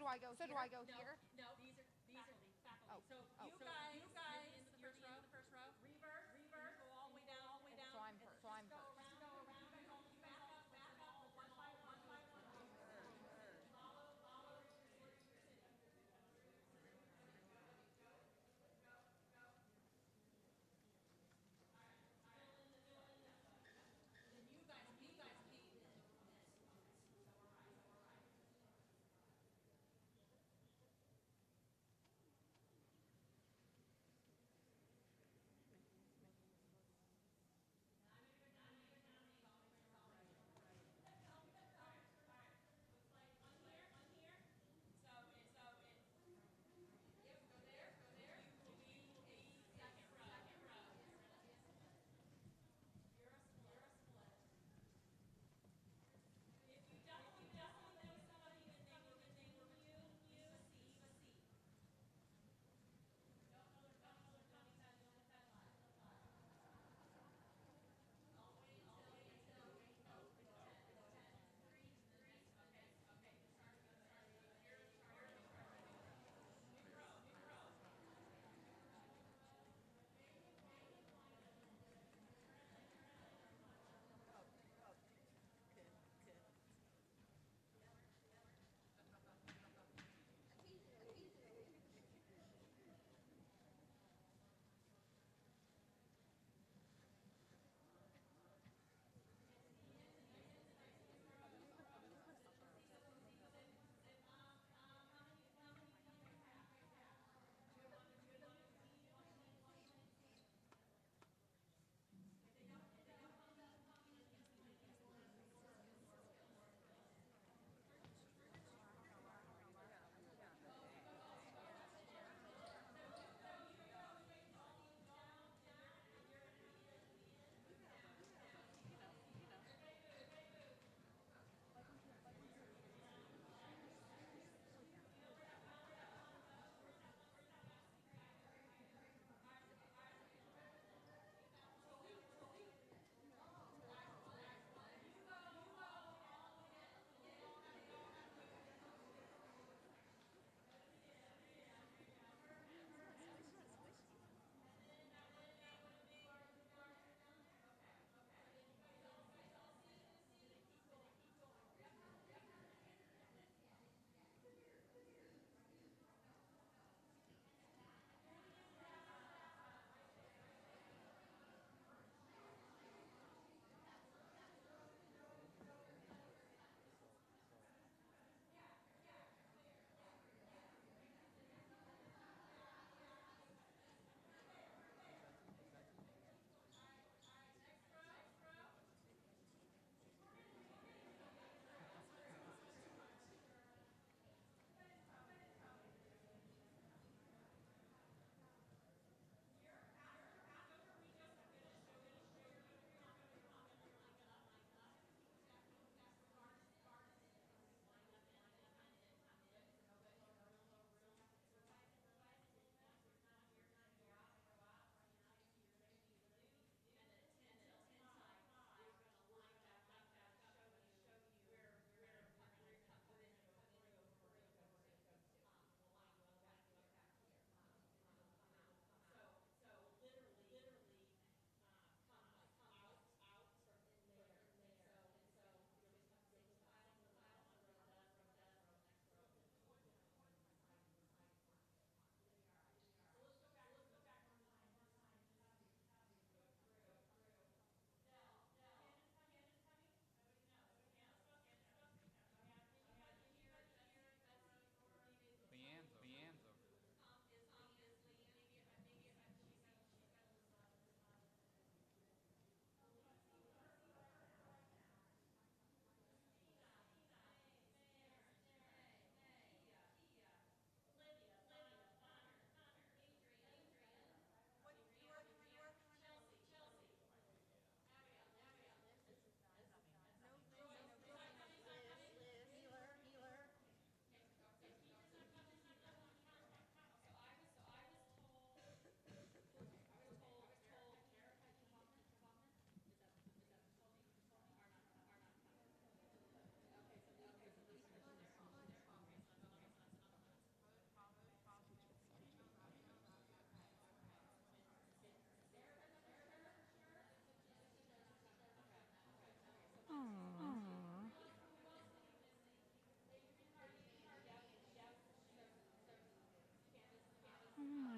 do I go here? No, these are faculty. Oh. So Oh. you guys, you're in the first row. Reverse, go all the way down, So I'm first. Go around. You guys all back up, one by one. Follow where you're sitting. Then you guys came in.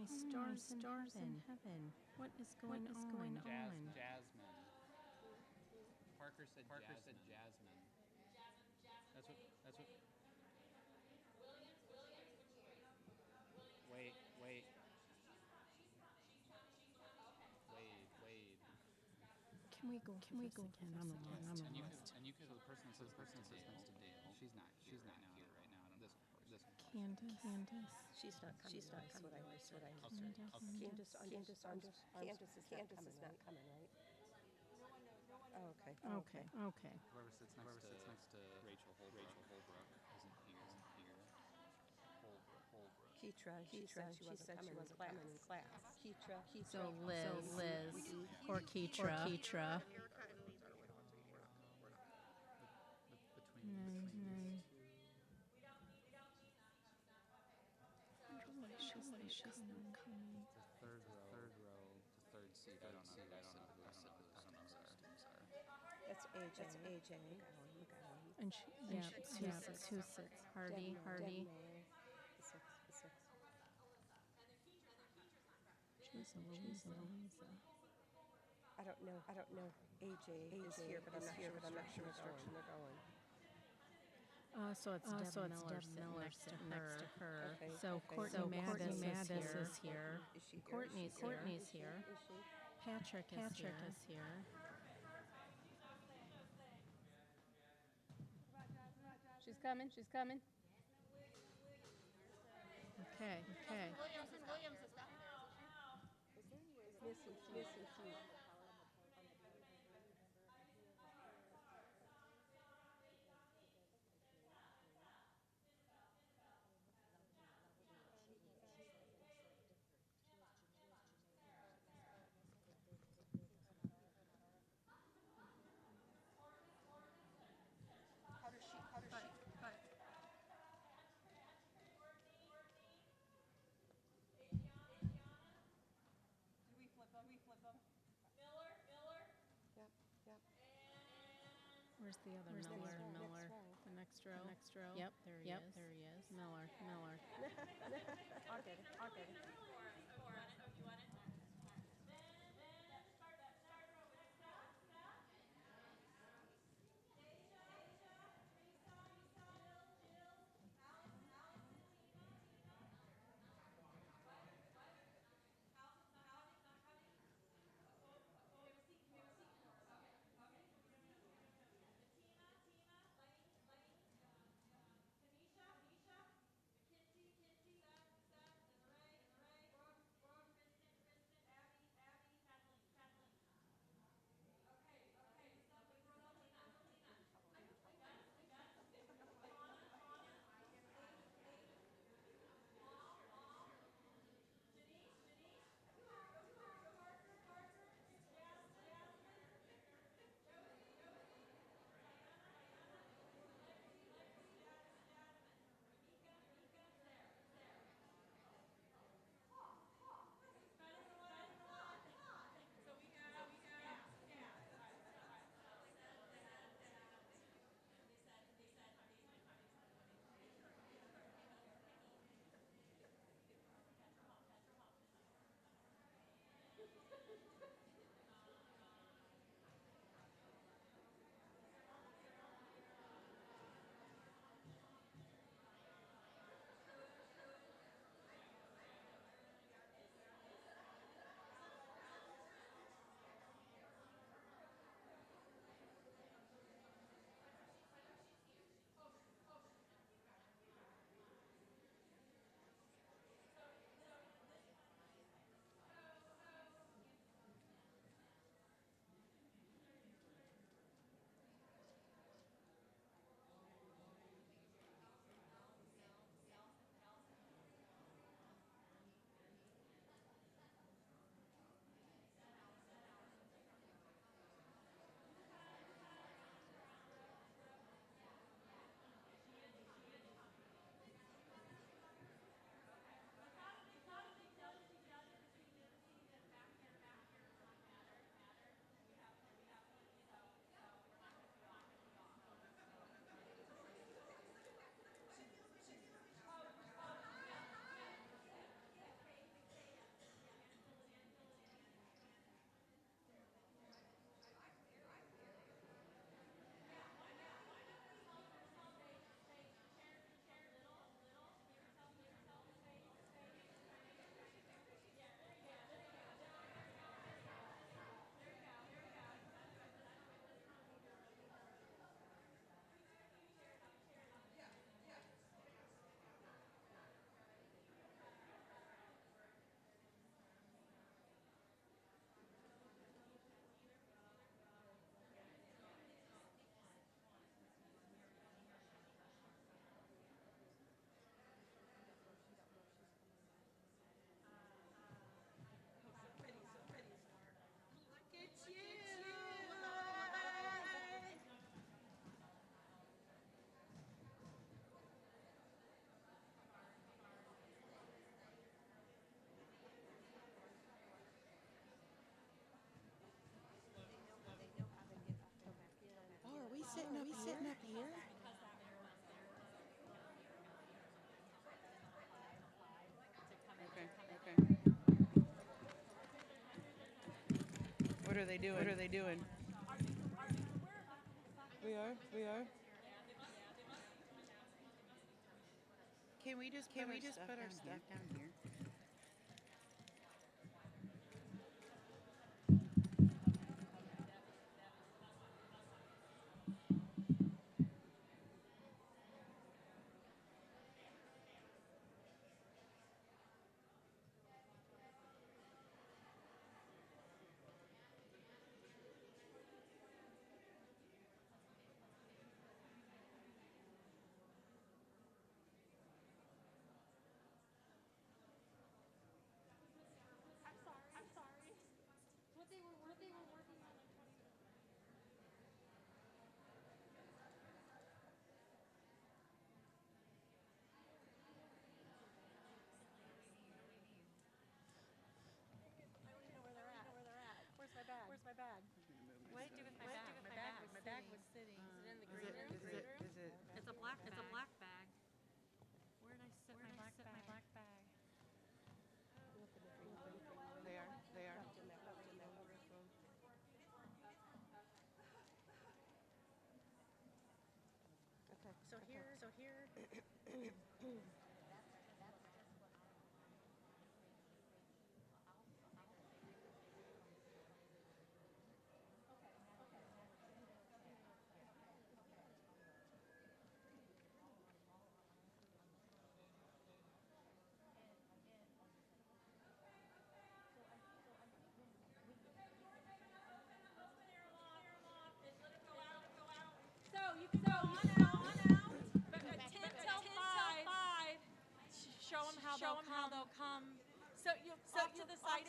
stars in heaven. What is going on? Jasmine. Parker said Jasmine. That's what. Wait. Wade. Can we go again? I'm lost. And you could. So the person that says next to Dale. She's not here right now. This one. Candace. She's not coming. That's what I Okay. Candace is not coming, right? Oh, okay. Okay. Whoever sits next to Rachel Holbrook isn't here. Holbrook. Keitra, she said she wasn't coming in class. Keitra. So Liz or Keitra. Between She's not coming. the third row, the third seat. I don't know who those students are. That's AJ. And two sits. Hardy. The six. She's Louisa. I don't know. AJ is here, but I'm not sure which direction they're going. So it's Deb Miller sitting next to her. Okay, So okay. Courtney Maddis is here. Is she here? Courtney's here. Is she? Patrick is here. She's coming. Okay. Williams is back there. Missing feet. How does she? Did we flip them? Miller. Yep. Where's the other Where's the Miller? next row? Miller. Next The next row. Yep, there he is. Miller. I'll get it. they doing? What are they doing? We are. Can we just put our stuff down here? I'm sorry. What they were working on in 20. Where's my bag? What did I do with my bag? My bag was sitting. Is it in the green room? It's a black bag. Where did I sit my black bag? They are. Okay. So here. So you can go on out. But 10 till 5. Show them how they'll come. So you'll off to the side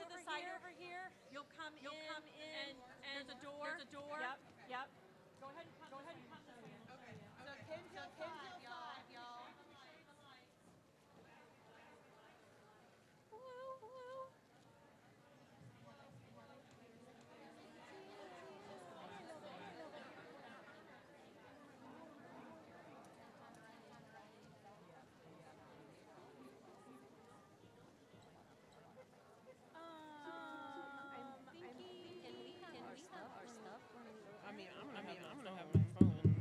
over here. You'll come in. And there's a door. Yep. Go ahead and come this way. Okay. So 10 till 5, y'all. Hello. I'm gonna have my phone like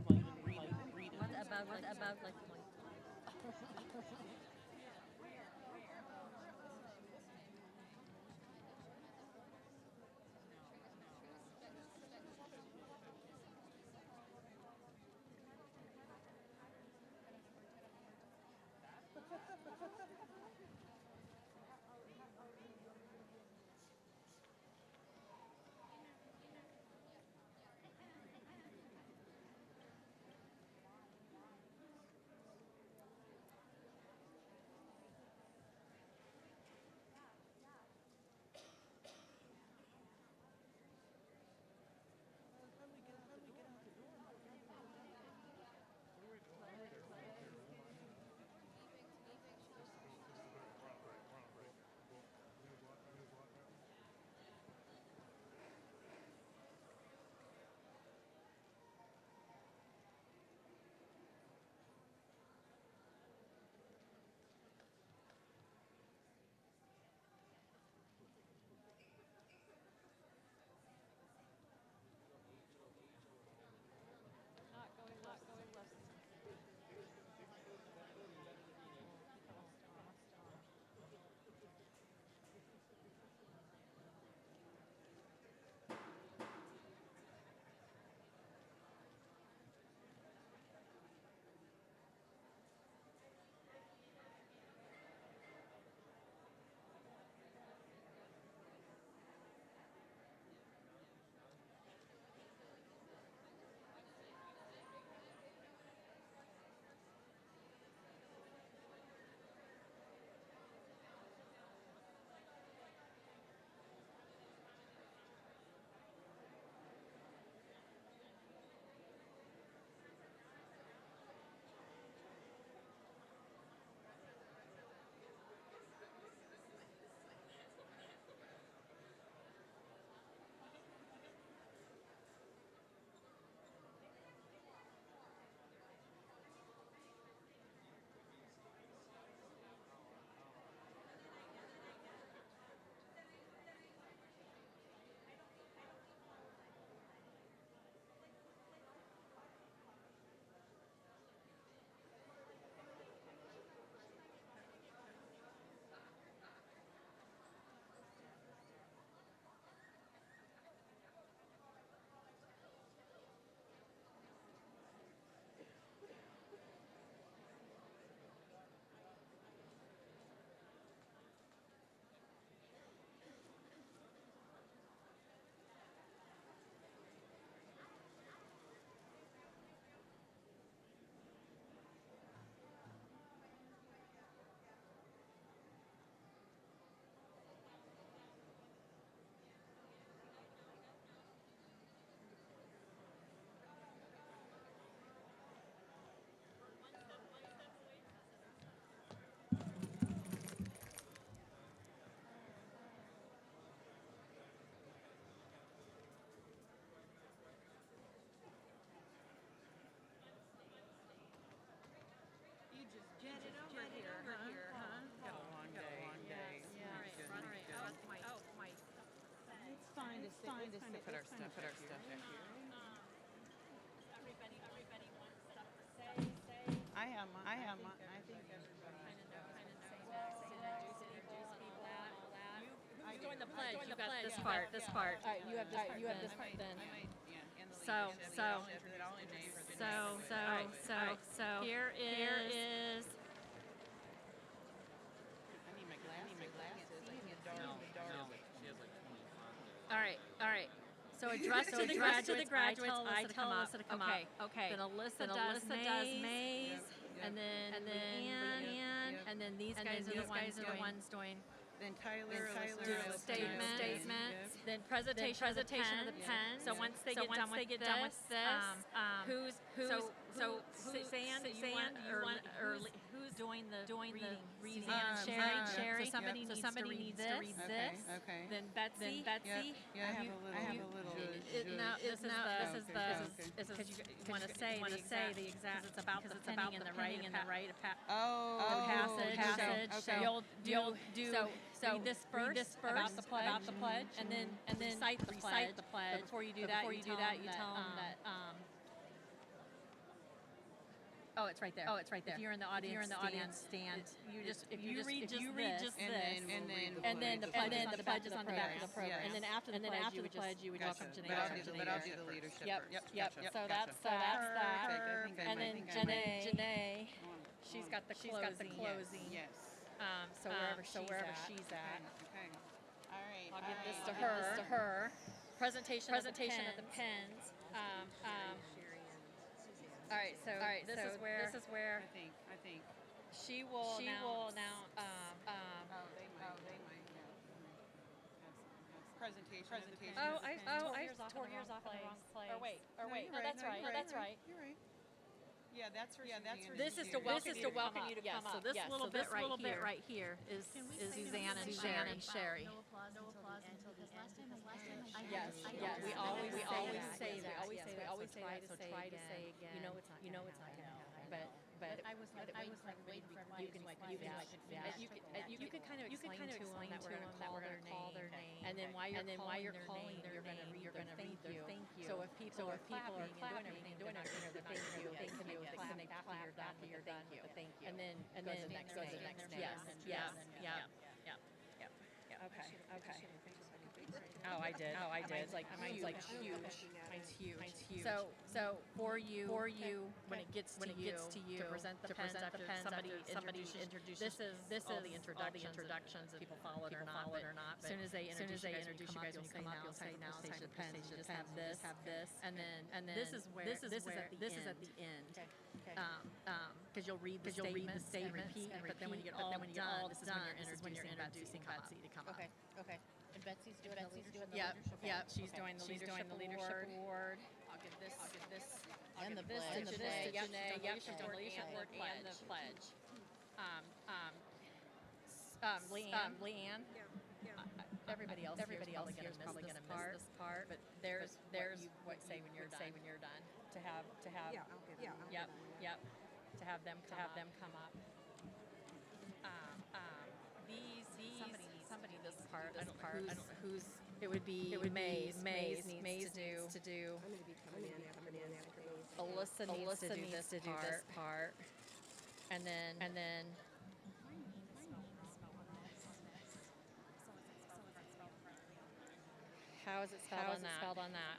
read it. What about like jetted over here, huh? Got a long day. Yeah. All right. It's fine to put our stuff up here. Everybody wants stuff to say. I have mine. I think everybody. Who's doing the pledge? You got this part. This part. All right, you have this part then. So here is. I need my glasses. I can't see in the dark. She has like 20 All right. So address to the graduates. I tell Alyssa to come up. Okay. Then Alyssa does Maze. And then Leanne. And then these guys are the ones doing. Then Tyler Do the statements. Then presentation of the pen. So once they get done with this, who's Sand? Who's doing the reading? Sherry. So somebody needs to read this. Okay. Then Betsy. Yeah, I have a little. This is because you want to say the exact. It's about the penning and the right passage. So you'll read this first about the pledge, and then recite the pledge. But before you do that, you tell them that. Oh, it's right there. If you're in the audience, stand. If you read just this, and then the pledge is on the back of the program. And then after the pledge, you would welcome Janae. But I'll do the leadership. Yep. Gotcha. So that's that. Okay, And then Janae, she's got the closing. Yes. So wherever she's at. Okay. All right. I'll give this to her. Presentation of the pens. All right. So this is where I think. she will announce. They might. Presentation. I tore yours off in the wrong place. Or wait. No, that's right. You're right. Yeah, that's for This is to welcome you to come up. So this little bit right here is Suzanne and Sherry. No applause until the end, because last time I Yes. We always say that. We always try to say again. You know it's not gonna happen. But I was like waiting for everybody to you can kind of explain to them that we're going to call their name, and then while you're calling their name, you're going to read their thank you. So if people are clapping and doing everything, they're not going to thank you. They clap after you're done with the thank you. And then goes the next name. Yes. Okay. Oh, I did. Mine's like huge. Mine's huge. So for you, when it gets to you, to present the pens after somebody introduces. This is all the introductions. If people follow it or not. As soon as they introduce you guys, you'll say now it's time to present the pens. You just have this, and then this is at the end. Because you'll read the statements and repeat, but then when you get all done, this is when you're introducing Betsy to come up. Okay. And Betsy's doing the leadership She's doing the leadership award. I'll give this and the to pledge. Janae. She's doing the leadership award and the pledge. Leanne. Everybody else here is probably going to miss this part. But there's what you say when you're done. To have to have them come up. Somebody this part. I don't know who's. It would be Maze needs to do. I'm going to be coming in after Maze. Alyssa needs to do this part. And then. How is it spelled on that?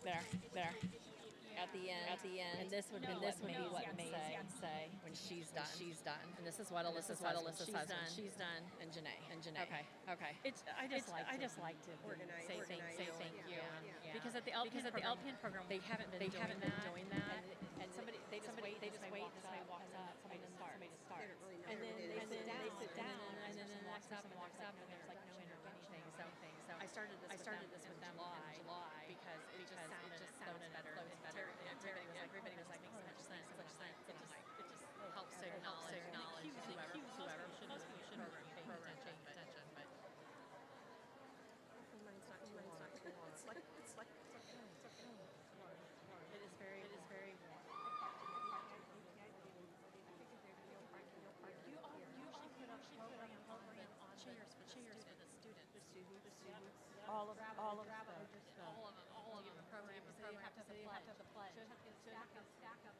There. At the end. And this would be what Maze say when she's done. And this is what Alyssa says when she's done. And Janae. Okay. I just like to say thank you. Because at the LPN program they haven't been doing that. And somebody walks up. Somebody to start. And then they sit down. And then walks up. And there's like no introduction. So I started this with them in July because it just sounded better. Everybody was like, makes so much sense. It just helps to acknowledge whoever should pay attention. But Mine's not too long. It's have the pledge. Stack up.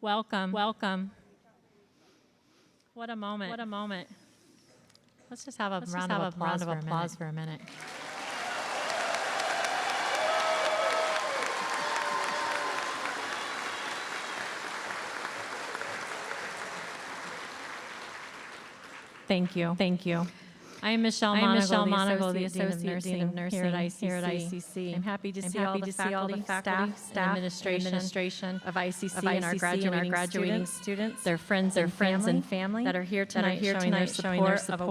welcome, welcome. What a moment, what a moment. Let's just have a round of applause for a minute. Thank you. Thank you. I am Michelle Monagle, the Associate Dean of Nursing here at ICC. I'm happy to see all the faculty, staff, and administration of ICC and our graduating students, their friends and family that are here tonight showing their support of a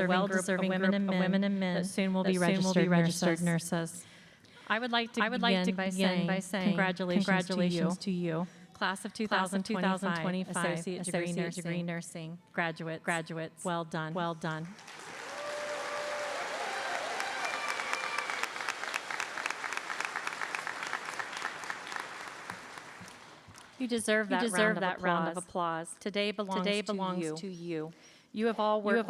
well-deserving group of women and men that soon will be registered nurses. I would like to begin by saying congratulations to you. Class of 2025 Associate Degree Nursing graduates. Well done. Well done. You deserve that round of applause. Today belongs to you. You have all worked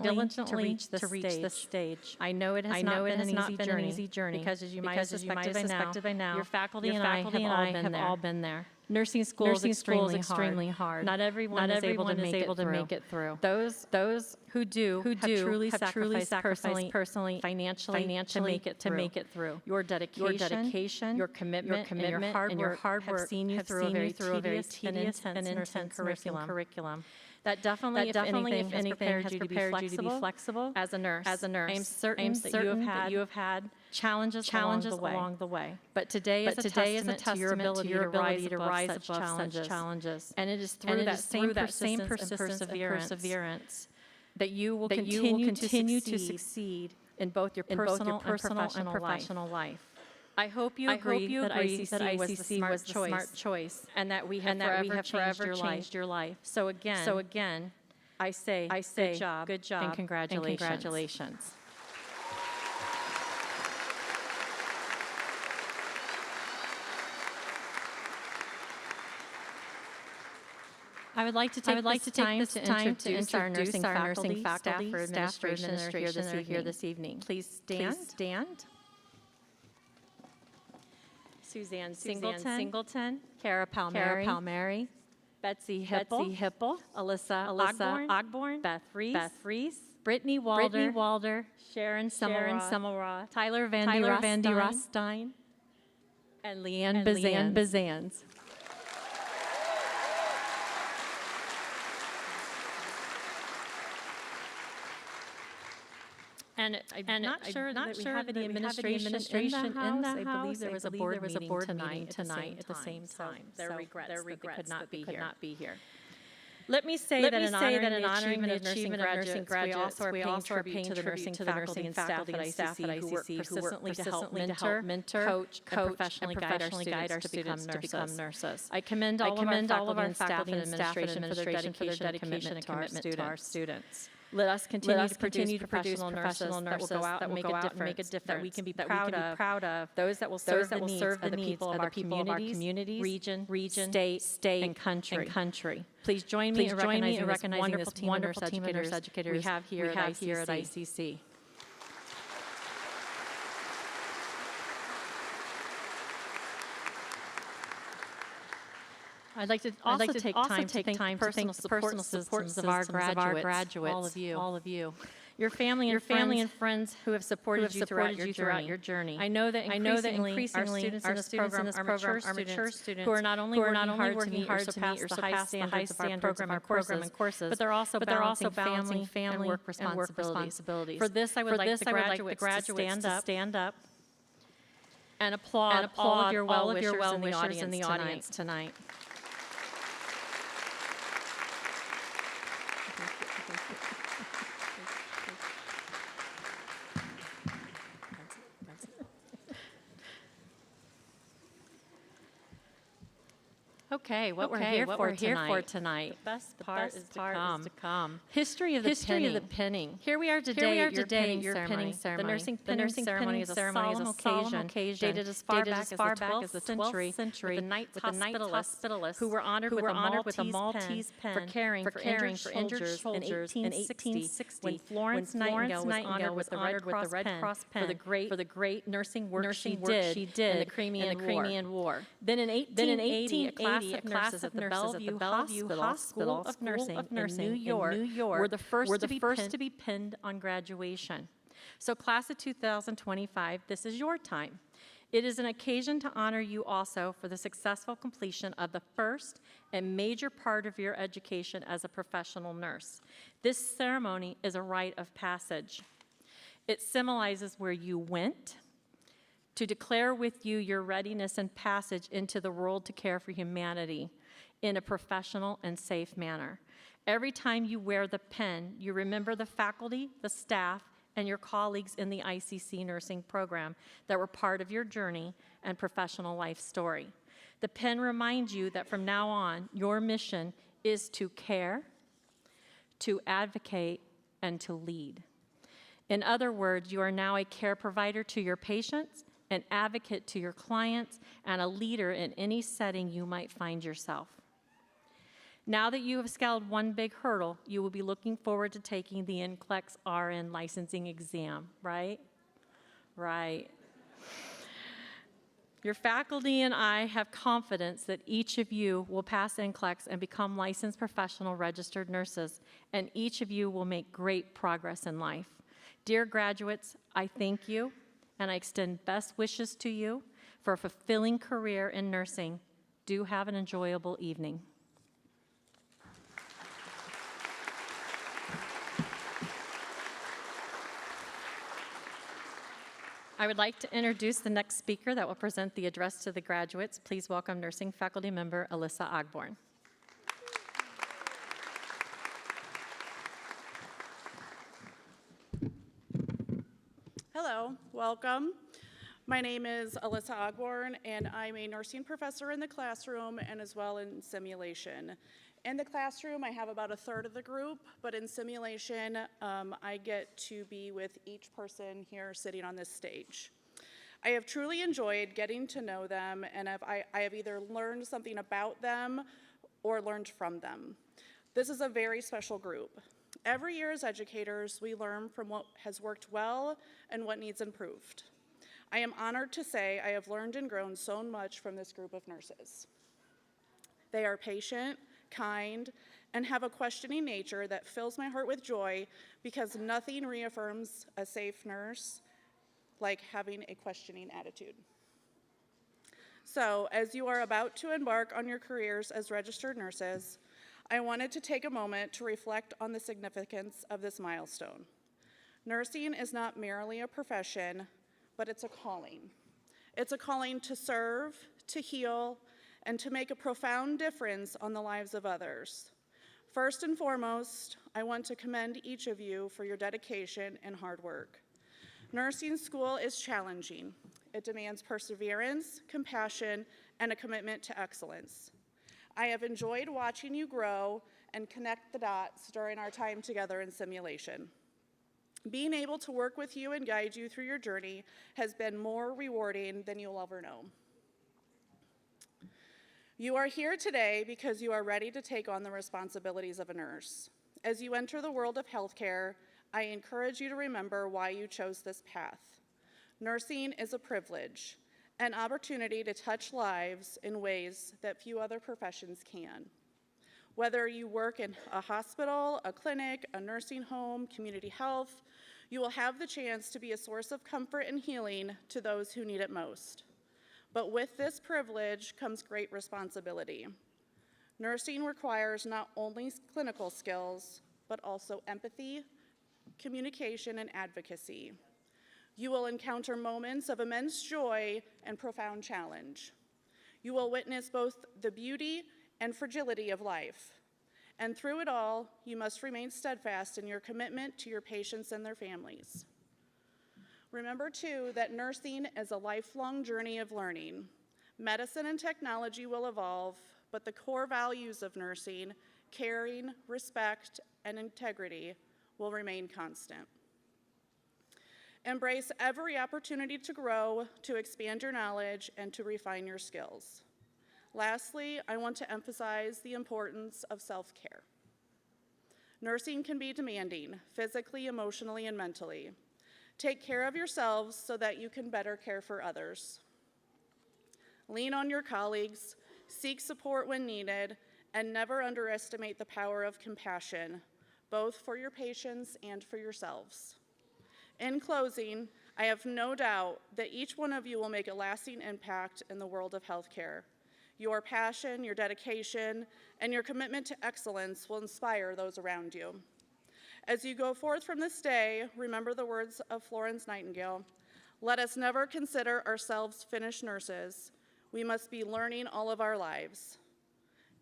diligently to reach this stage. I know it has not been an easy journey because, as you might have suspected by now, your faculty and I have all been there. Nursing school is extremely hard. Not everyone is able to make it through. Those who do have truly sacrificed personally, financially to make it through. Your dedication, your commitment, and your hard work have seen you through a very tedious and intense curriculum. That definitely, if anything, has prepared you to be flexible as a nurse. I am certain that you have had challenges along the way. But today is a testament to your ability to rise above such challenges. And it is through that same persistence and perseverance that you will continue to succeed in both your personal and professional life. I hope you agree that ICC was the smart choice and that we have forever changed your life. So again, I say good job, and congratulations. I would like to take this time to introduce our nursing faculty, staff for administration that are here this evening. Please stand. Suzanne Singleton, Kara Palmieri, Betsy Hipple, Alyssa Ogborn, Beth Reese, Brittany Walder, Sharon Summerall, Tyler Van D. Rostein, and Leanne Bazans. And I'm not sure that we have any administration in the house. I believe there was a board meeting tonight at the same time. Their regrets that they could not be here. Let me say that in honoring the achievement of nursing graduates, we also are paying tribute to the nursing faculty and staff at ICC who work persistently to help mentor, coach, and professionally guide our students to become nurses. I commend all of our faculty and administration for their dedication and commitment to our students. Let us continue to produce professional nurses that will go out and make a difference, that we can be proud of, those that will serve the needs of the people of our communities, region, state, and country. Please join me in recognizing this wonderful team of nurse educators we have here at ICC. I'd like to take time to thank personal support systems of our graduates, all of you. Your family and friends who have supported you throughout your journey. I know that increasingly our students in this program are mature students who are not only working hard to meet or surpass the high standards of our program and courses, but they're also balancing family and work responsibilities. For this, I would like the graduates to stand up and applaud all of your well-wishers in the audience tonight. Okay, what we're here for tonight. The best part is to come. History of the pinning. Here we are today at your pinning ceremony. The nursing pinning ceremony is a solemn occasion dated as far back as the 12th century with the Knights Hospitalists who were honored with a Maltese pen for caring for injured soldiers in 1860 when Florence Nightingale was honored with the Red Cross pen for the great nursing work she did in the Crimean War. Then in 1880, a class of nurses at the Bellevue Hospital School of Nursing in New York were the first to be pinned on graduation. So class of 2025, this is your time. It is an occasion to honor you also for the successful completion of the first and major part of your education as a professional nurse. This ceremony is a rite of passage. It symbolizes where you went to declare with you your readiness and passage into the world to care for humanity in a professional and safe manner. Every time you wear the pin, you remember the faculty, the staff, and your colleagues in the ICC nursing program that were part of your journey and professional life story. The pin reminds you that from now on, your mission is to care, to advocate, and to lead. In other words, you are now a care provider to your patients, an advocate to your clients, and a leader in any setting you might find yourself. Now that you have scaled one big hurdle, you will be looking forward to taking the NCLEX RN licensing exam, right? Right. Your faculty and I have confidence that each of you will pass NCLEX and become licensed professional registered nurses, and each of you will make great progress in life. Dear graduates, I thank you, and I extend best wishes to you for a fulfilling career in nursing. Do have an enjoyable evening. I would like to introduce the next speaker that will present the address to the graduates. Please welcome nursing faculty member Alyssa Ogborn. Hello, welcome. My name is Alyssa Ogborn, and I'm a nursing professor in the classroom and as well in simulation. In the classroom, I have about a third of the group, but in simulation, I get to be with each person here sitting on this stage. I have truly enjoyed getting to know them, and I have either learned something about them or learned from them. This is a very special group. Every year as educators, we learn from what has worked well and what needs improved. I am honored to say I have learned and grown so much from this group of nurses. They are patient, kind, and have a questioning nature that fills my heart with joy because nothing reaffirms a safe nurse like having a questioning attitude. So, as you are about to embark on your careers as registered nurses, I wanted to take a moment to reflect on the significance of this milestone. Nursing is not merely a profession, but it's a calling. It's a calling to serve, to heal, and to make a profound difference on the lives of others. First and foremost, I want to commend each of you for your dedication and hard work. Nursing school is challenging. It demands perseverance, compassion, and a commitment to excellence. I have enjoyed watching you grow and connect the dots during our time together in simulation. Being able to work with you and guide you through your journey has been more rewarding than you'll ever know. You are here today because you are ready to take on the responsibilities of a nurse. As you enter the world of healthcare, I encourage you to remember why you chose this path. Nursing is a privilege, an opportunity to touch lives in ways that few other professions can. Whether you work in a hospital, a clinic, a nursing home, community health, you will have the chance to be a source of comfort and healing to those who need it most. But with this privilege comes great responsibility. Nursing requires not only clinical skills, but also empathy, communication, and advocacy. You will encounter moments of immense joy and profound challenge. You will witness both the beauty and fragility of life. And through it all, you must remain steadfast in your commitment to your patients and their families. Remember, too, that nursing is a lifelong journey of learning. Medicine and technology will evolve, but the core values of nursing, caring, respect, and integrity, will remain constant. Embrace every opportunity to grow, to expand your knowledge, and to refine your skills. Lastly, I want to emphasize the importance of self-care. Nursing can be demanding, physically, emotionally, and mentally. Take care of yourselves so that you can better care for others. Lean on your colleagues, seek support when needed, and never underestimate the power of compassion, both for your patients and for yourselves. In closing, I have no doubt that each one of you will make a lasting impact in the world of healthcare. Your passion, your dedication, and your commitment to excellence will inspire those around you. As you go forth from this day, remember the words of Florence Nightingale, "Let us never consider ourselves finished nurses. We must be learning all of our lives."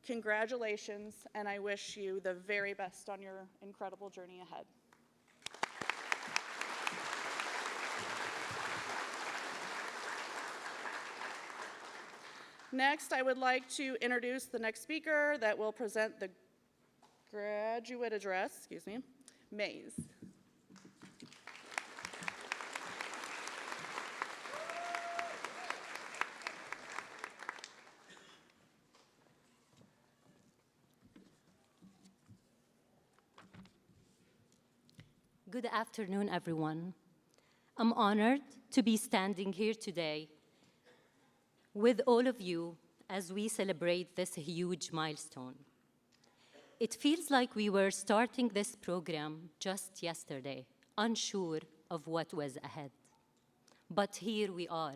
Congratulations, and I wish you the very best on your incredible journey ahead. Next, I would like to introduce the next speaker that will present the graduate address, Mays. Good afternoon, everyone. I'm honored to be standing here today with all of you as we celebrate this huge milestone. It feels like we were starting this program just yesterday, unsure of what was ahead. But here we are,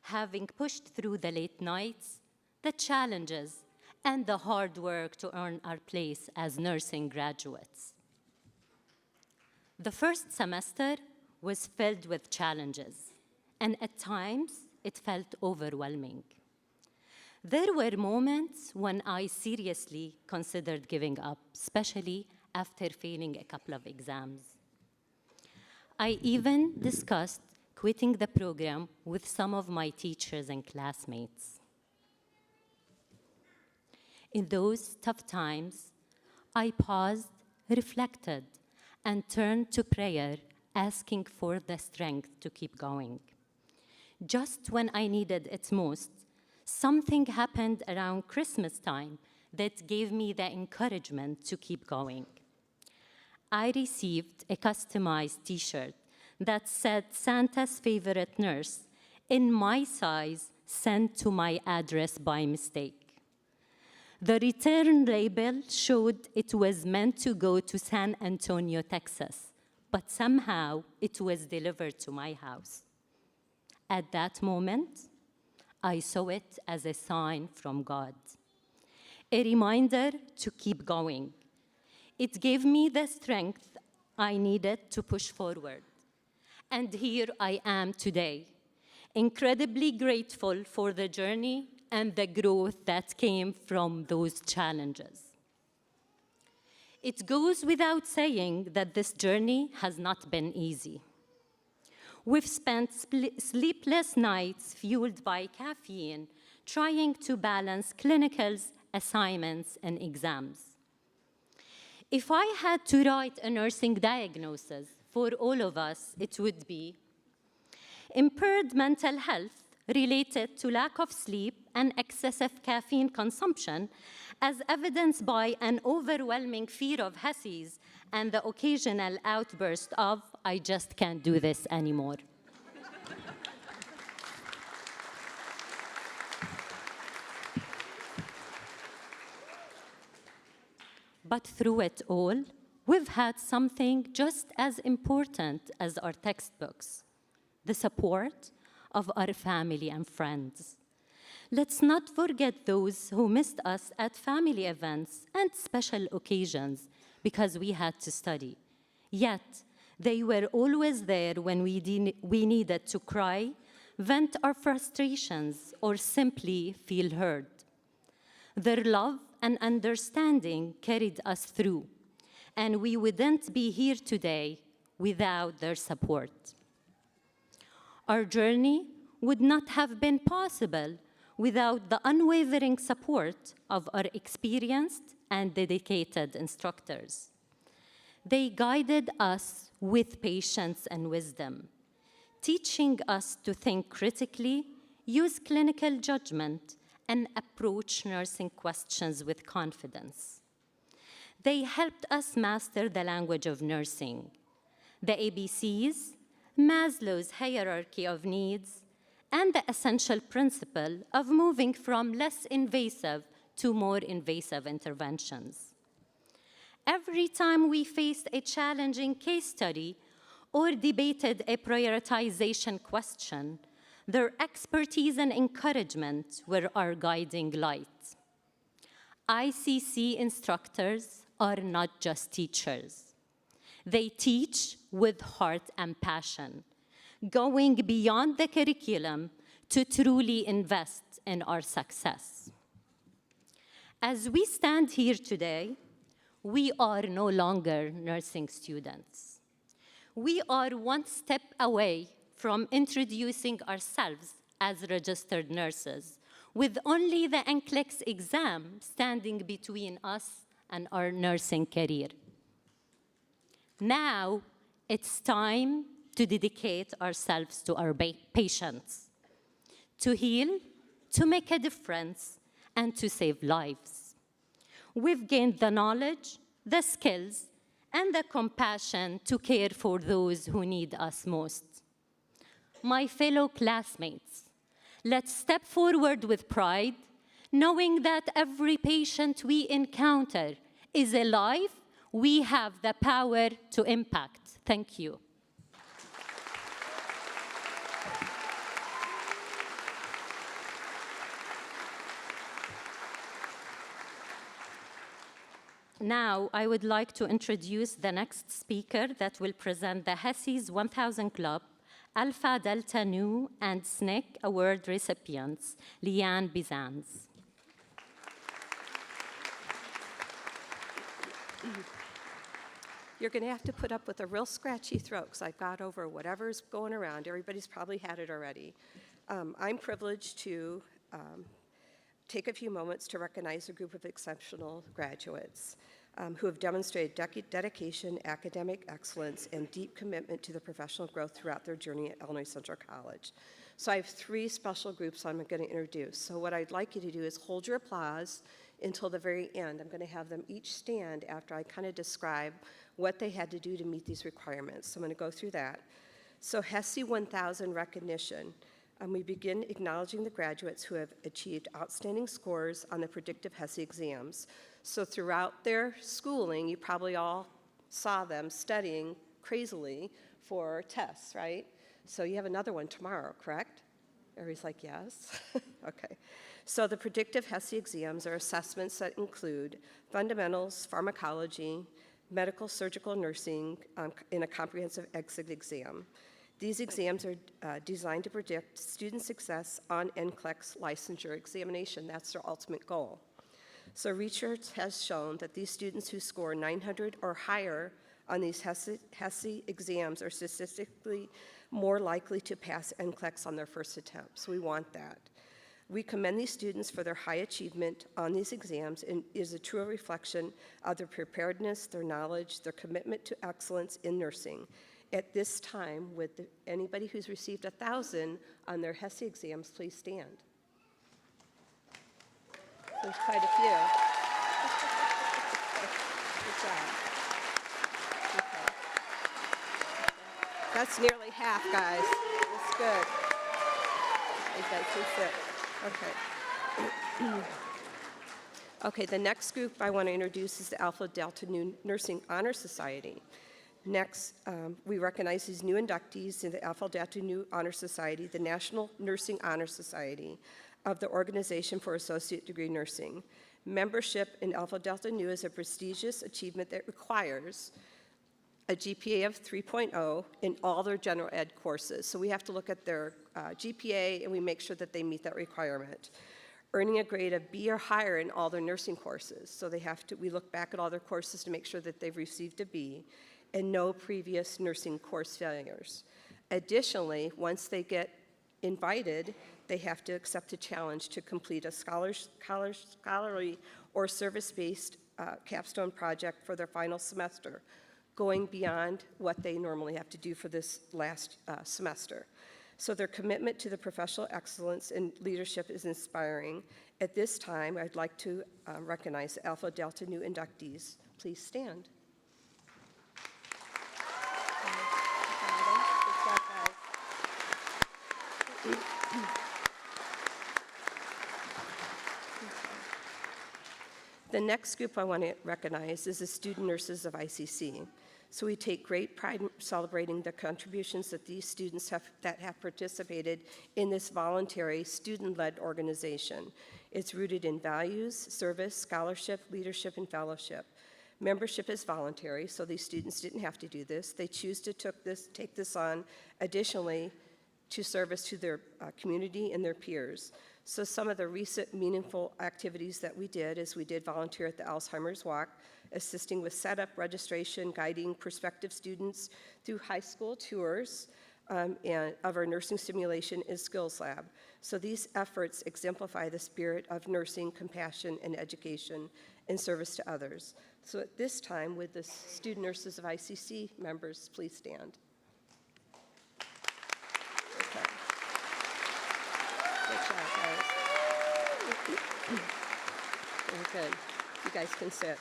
having pushed through the late nights, the challenges, and the hard work to earn our place as nursing graduates. The first semester was filled with challenges, and at times it felt overwhelming. There were moments when I seriously considered giving up, especially after failing a couple of exams. I even discussed quitting the program with some of my teachers and classmates. In those tough times, I paused, reflected, and turned to prayer, asking for the strength to keep going. Just when I needed it most, something happened around Christmas time that gave me the encouragement to keep going. I received a customized t-shirt that said Santa's favorite nurse in my size, sent to my address by mistake. The return label showed it was meant to go to San Antonio, Texas, but somehow it was delivered to my house. At that moment, I saw it as a sign from God, a reminder to keep going. It gave me the strength I needed to push forward. And here I am today, incredibly grateful for the journey and the growth that came from those challenges. It goes without saying that this journey has not been easy. We've spent sleepless nights fueled by caffeine, trying to balance clinicals, assignments, and exams. If I had to write a nursing diagnosis for all of us, it would be impaired mental health related to lack of sleep and excessive caffeine consumption, as evidenced by an overwhelming fear of HESIs and the occasional outburst of, "I just can't do this anymore." But through it all, we've had something just as important as our textbooks: the support of our family and friends. Let's not forget those who missed us at family events and special occasions because we had to study. Yet, they were always there when we needed to cry, vent our frustrations, or simply feel heard. Their love and understanding carried us through, and we wouldn't be here today without their support. Our journey would not have been possible without the unwavering support of our experienced and dedicated instructors. They guided us with patience and wisdom, teaching us to think critically, use clinical judgment, and approach nursing questions with confidence. They helped us master the language of nursing, the ABCs, Maslow's hierarchy of needs, and the essential principle of moving from less invasive to more invasive interventions. Every time we faced a challenging case study or debated a prioritization question, their expertise and encouragement were our guiding light. ICC instructors are not just teachers. They teach with heart and passion, going beyond the curriculum to truly invest in our success. As we stand here today, we are no longer nursing students. We are one step away from introducing ourselves as registered nurses, with only the NCLEX exam standing between us and our nursing career. Now, it's time to dedicate ourselves to our patients, to heal, to make a difference, and to save lives. We've gained the knowledge, the skills, and the compassion to care for those who need us most. My fellow classmates, let's step forward with pride, knowing that every patient we encounter is a life we have the power to impact. Thank you. Now, I would like to introduce the next speaker that will present the HESI's 1000 Club, Alpha, Delta, Nu, and SNCC Award recipients, Leanne Bizanz. You're going to have to put up with a real scratchy throat because I've got over whatever's going around. Everybody's probably had it already. I'm privileged to take a few moments to recognize a group of exceptional graduates who have demonstrated dedication, academic excellence, and deep commitment to their professional growth throughout their journey at Illinois Central College. So I have three special groups I'm going to introduce. So what I'd like you to do is hold your applause until the very end. I'm going to have them each stand after I kind of describe what they had to do to meet these requirements. So I'm going to go through that. So HESI 1000 recognition. We begin acknowledging the graduates who have achieved outstanding scores on the predictive HESI exams. So throughout their schooling, you probably all saw them studying crazily for tests, right? So you have another one tomorrow, correct? Everybody's like, yes? Okay. So the predictive HESI exams are assessments that include fundamentals, pharmacology, medical, surgical, nursing in a comprehensive exit exam. These exams are designed to predict student success on NCLEX licensure examination. That's their ultimate goal. So research has shown that these students who score 900 or higher on these HESI exams are statistically more likely to pass NCLEX on their first attempt. So we want that. We commend these students for their high achievement on these exams and is a true reflection of their preparedness, their knowledge, their commitment to excellence in nursing. At this time, would anybody who's received 1,000 on their HESI exams please stand? There's quite a few. Good job. Okay. That's nearly half, guys. That's good. Okay. Okay, the next group I want to introduce is the Alpha Delta Nu Nursing Honor Society. Next, we recognize these new inductees in the Alpha Delta Nu Honor Society, the National Nursing Honor Society of the Organization for Associate Degree Nursing. Membership in Alpha Delta Nu is a prestigious achievement that requires a GPA of 3.0 in all their general ed courses. So we have to look at their GPA and we make sure that they meet that requirement. Earning a grade of B or higher in all their nursing courses. So we look back at all their courses to make sure that they've received a B, and no previous nursing course failures. Additionally, once they get invited, they have to accept a challenge to complete a scholarly or service-based capstone project for their final semester, going beyond what they normally have to do for this last semester. So their commitment to the professional excellence and leadership is inspiring. At this time, I'd like to recognize the Alpha Delta Nu inductees. Please stand. Good job, guys. The next group I want to recognize is the student nurses of ICC. So we take great pride in celebrating the contributions that these students have participated in this voluntary student-led organization. It's rooted in values, service, scholarship, leadership, and fellowship. Membership is voluntary, so these students didn't have to do this. They choose to take this on additionally to service to their community and their peers. So some of the recent meaningful activities that we did is we did volunteer at the Alzheimer's Walk, assisting with setup, registration, guiding prospective students through high school tours and of our nursing simulation and skills lab. So these efforts exemplify the spirit of nursing, compassion, and education in service to others. So at this time, would the student nurses of ICC members please stand? Okay. Good job, guys. Very good. You guys can sit.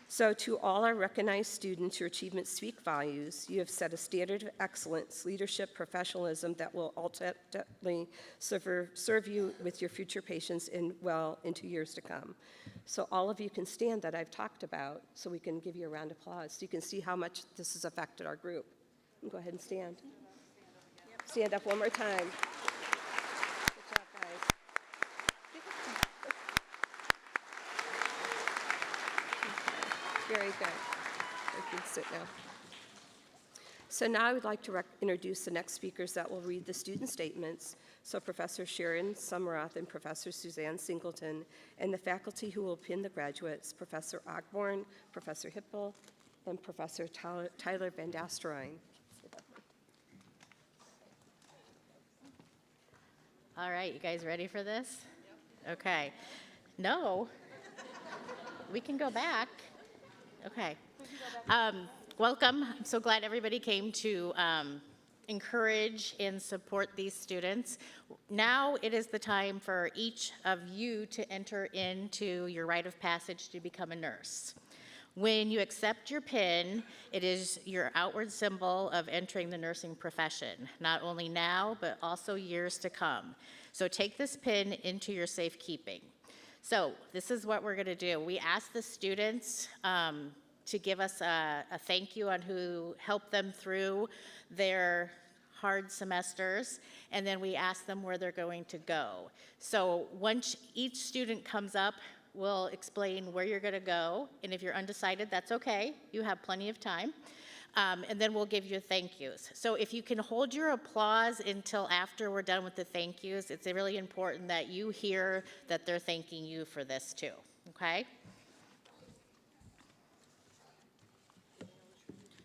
So to all our recognized students, your achievements speak volumes. You have set a standard of excellence, leadership, professionalism that will ultimately serve you with your future patients well into years to come. So all of you can stand that I've talked about, so we can give you a round of applause. So you can see how much this has affected our group. Go ahead and stand. Stand up one more time. Good job, guys. Very good. You can sit now. So now I would like to introduce the next speakers that will read the student statements. So Professor Sharon Summeroth and Professor Suzanne Singleton, and the faculty who will pin the graduates, Professor Ogborn, Professor Hippel, and Professor Tyler Van Dasterein. All right, you guys ready for this? Okay. No. We can go back. Okay. Welcome. I'm so glad everybody came to encourage and support these students. Now it is the time for each of you to enter into your rite of passage to become a nurse. When you accept your pin, it is your outward symbol of entering the nursing profession, not only now, but also years to come. So take this pin into your safekeeping. So this is what we're going to do. We asked the students to give us a thank you on who helped them through their hard semesters, and then we ask them where they're going to go. So once each student comes up, we'll explain where you're going to go, and if you're undecided, that's okay. You have plenty of time. And then we'll give you thank yous. So if you can hold your applause until after we're done with the thank yous, it's really important that you hear that they're thanking you for this too, okay?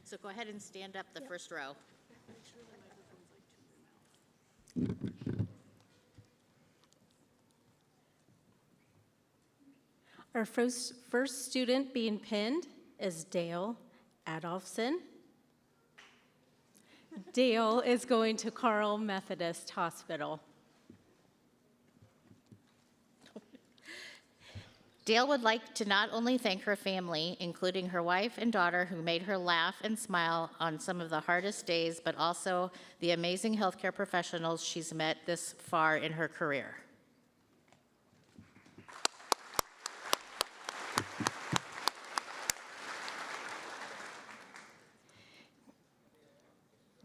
So go ahead and stand up the first row. Our first student being pinned is Dale Adolphson. Dale is going to Carl Methodist Hospital. Dale would like to not only thank her family, including her wife and daughter who made her laugh and smile on some of the hardest days, but also the amazing healthcare professionals she's met this far in her career.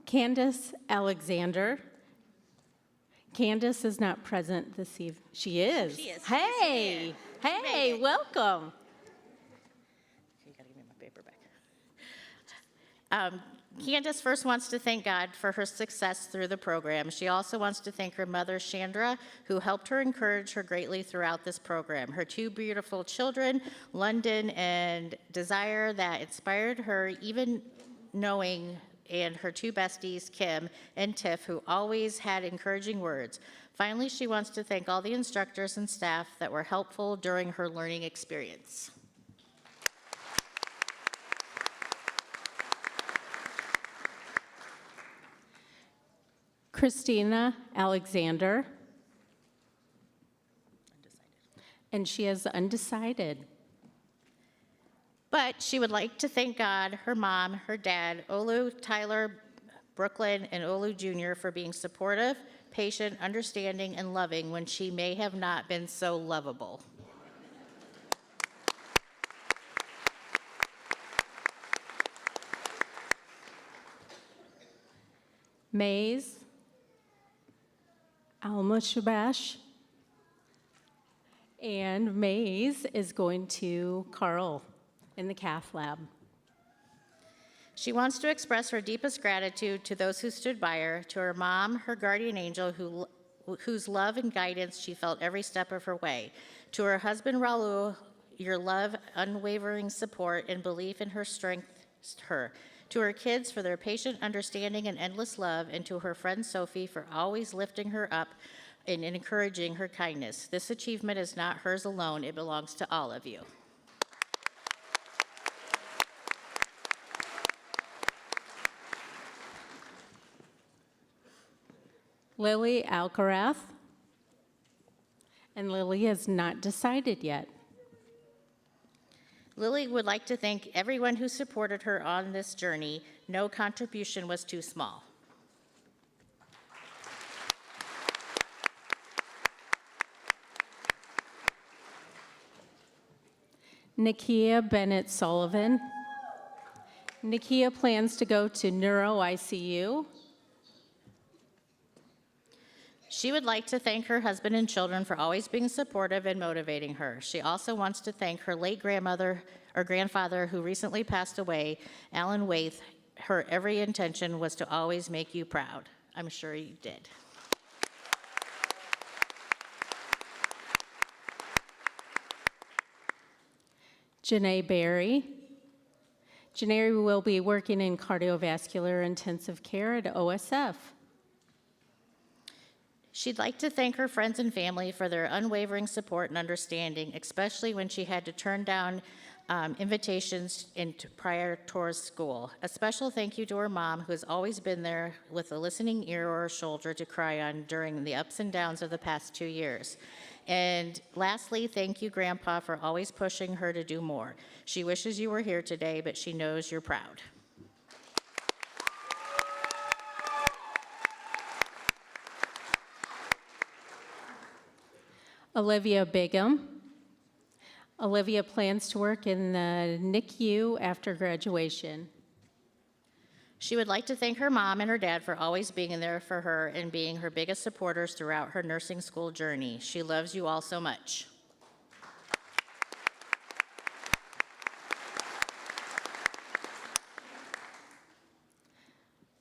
Candace Alexander. Candace is not present this evening. She is. She is. Hey, hey, welcome. You gotta give me my paper back. Candace first wants to thank God for her success through the program. She also wants to thank her mother, Chandra, who helped her encourage her greatly throughout this program. Her two beautiful children, London and Desire, that inspired her even knowing, and her two besties, Kim and Tiff, who always had encouraging words. Finally, she wants to thank all the instructors and staff that were helpful during her learning experience. Christina Alexander. And she is undecided. But she would like to thank God, her mom, her dad, Olu, Tyler, Brooklyn, and Olu Jr. for being supportive, patient, understanding, and loving when she may have not been so lovable. Mays, Alma-Shabash, and Mays is going to Carl in the cath lab. She wants to express her deepest gratitude to those who stood by her, to her mom, her guardian angel, whose love and guidance she felt every step of her way, to her husband, Raul, your love, unwavering support, and belief in her strength, her, to her kids for their patient understanding and endless love, and to her friend Sophie for always lifting her up and encouraging her kindness. This achievement is not hers alone, it belongs to all of you. Lily Alcarath, and Lily has not decided yet. Lily would like to thank everyone who supported her on this journey. No contribution was too small. Nakia Bennett Sullivan. Nakia plans to go to Neuro ICU. She would like to thank her husband and children for always being supportive and motivating her. She also wants to thank her late grandmother or grandfather who recently passed away, Alan Waith. Her every intention was to always make you proud. I'm sure you did. Janae Berry. Janae will be working in cardiovascular intensive care at OSF. She'd like to thank her friends and family for their unwavering support and understanding, especially when she had to turn down invitations prior towards school. A special thank you to her mom, who has always been there with a listening ear or a shoulder to cry on during the ups and downs of the past 2 years. And lastly, thank you, Grandpa, for always pushing her to do more. She wishes you were here today, but she knows you're proud. Olivia Bigham. Olivia plans to work in the NICU after graduation. She would like to thank her mom and her dad for always being there for her and being her biggest supporters throughout her nursing school journey. She loves you all so much.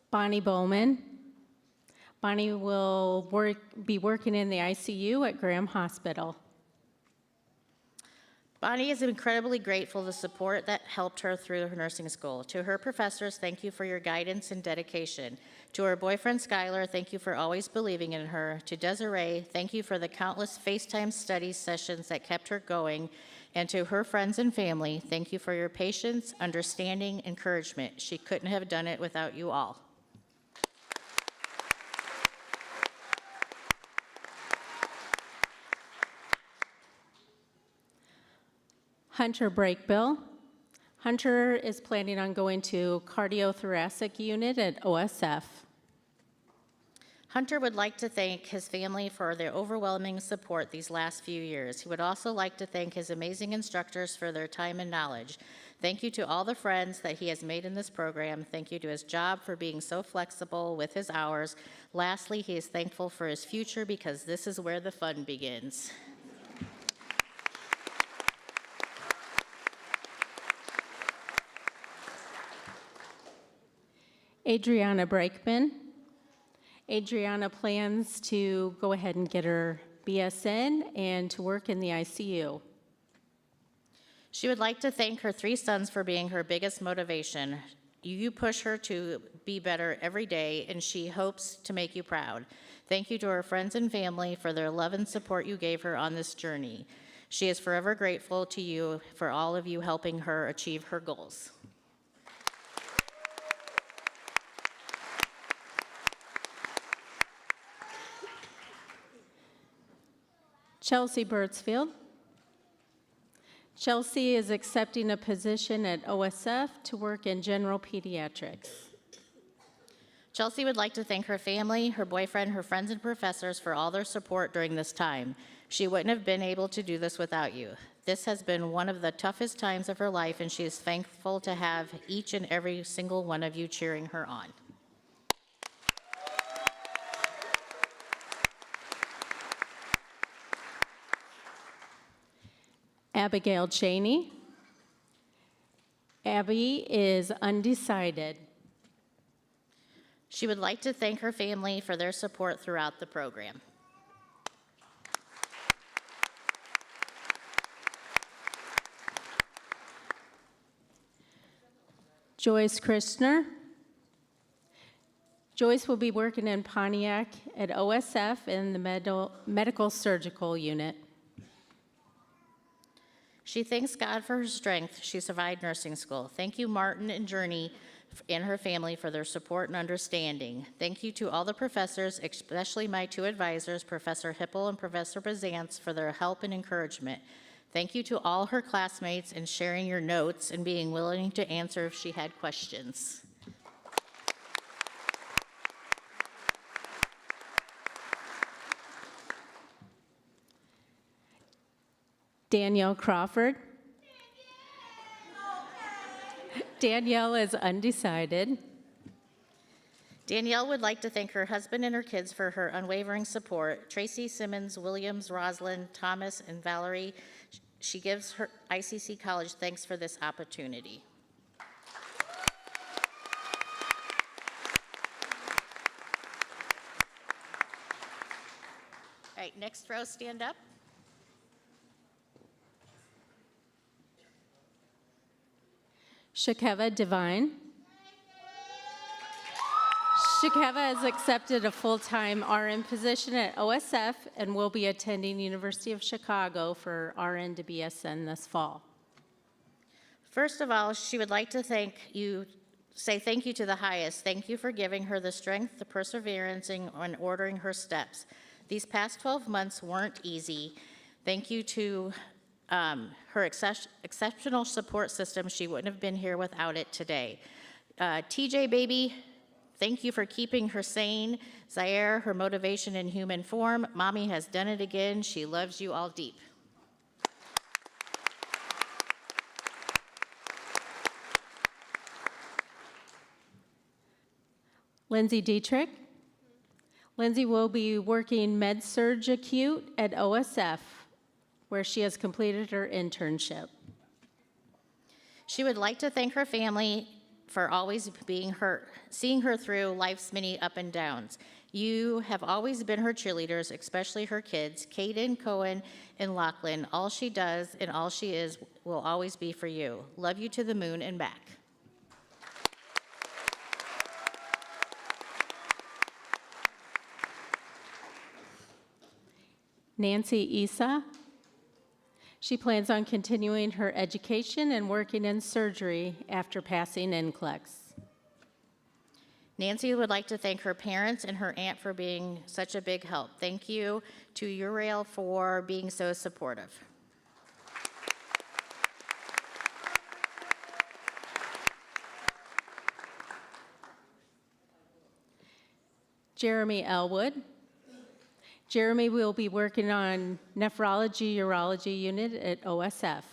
Bonnie Bowman. Bonnie will be working in the ICU at Graham Hospital. Bonnie is incredibly grateful for the support that helped her through her nursing school. To her professors, thank you for your guidance and dedication. To her boyfriend, Skylar, thank you for always believing in her. To Desiree, thank you for the countless FaceTime study sessions that kept her going. And to her friends and family, thank you for your patience, understanding, encouragement. She couldn't have done it without you all. Hunter Brakebill. Hunter is planning on going to cardiothoracic unit at OSF. Hunter would like to thank his family for their overwhelming support these last few years. He would also like to thank his amazing instructors for their time and knowledge. Thank you to all the friends that he has made in this program. Thank you to his job for being so flexible with his hours. Lastly, he is thankful for his future because this is where the fun begins. Adriana Brakeman. Adriana plans to go ahead and get her BSN and to work in the ICU. She would like to thank her 3 sons for being her biggest motivation. You push her to be better every day, and she hopes to make you proud. Thank you to her friends and family for their love and support you gave her on this journey. She is forever grateful to you for all of you helping her achieve her goals. Chelsea Birdsfield. Chelsea is accepting a position at OSF to work in general pediatrics. Chelsea would like to thank her family, her boyfriend, her friends, and professors for all their support during this time. She wouldn't have been able to do this without you. This has been one of the toughest times of her life, and she is thankful to have each and every single one of you cheering her on. Abigail Cheney. Abby is undecided. She would like to thank her family for their support throughout the program. Joyce Christner. Joyce will be working in Pontiac at OSF in the medical surgical unit. She thanks God for her strength. She survived nursing school. Thank you, Martin and Journey and her family for their support and understanding. Thank you to all the professors, especially my two advisors, Professor Hipple and Professor Bazance, for their help and encouragement. Thank you to all her classmates and sharing your notes and being willing to answer if she had questions. Danielle Crawford. Danielle is undecided. Danielle would like to thank her husband and her kids for her unwavering support. Tracy, Simmons, Williams, Rosalind, Thomas, and Valerie. She gives her ICC College thanks for this opportunity. All right, next row, stand up. Shakeva Devine. Shakeva has accepted a full-time RN position at OSF and will be attending University of Chicago for RN to BSN this fall. First of all, she would like to say thank you to the highest. Thank you for giving her the strength, the perseverance, and ordering her steps. These past 12 months weren't easy. Thank you to her exceptional support system. She wouldn't have been here without it today. TJ baby, thank you for keeping her sane. Zaire, her motivation in human form. Mommy has done it again. She loves you all deep. Lindsay Dietrich. Lindsay will be working Med-Surg Acute at OSF, where she has completed her internship. She would like to thank her family for always seeing her through life's many up and downs. You have always been her cheerleaders, especially her kids, Kaden, Cohen, and Lachlan. All she does and all she is will always be for you. Love you to the moon and back. Nancy Isa. She plans on continuing her education and working in surgery after passing NCLEX. Nancy would like to thank her parents and her aunt for being such a big help. Thank you to Uriel for being so supportive. Jeremy Elwood. Jeremy will be working on nephrology urology unit at OSF.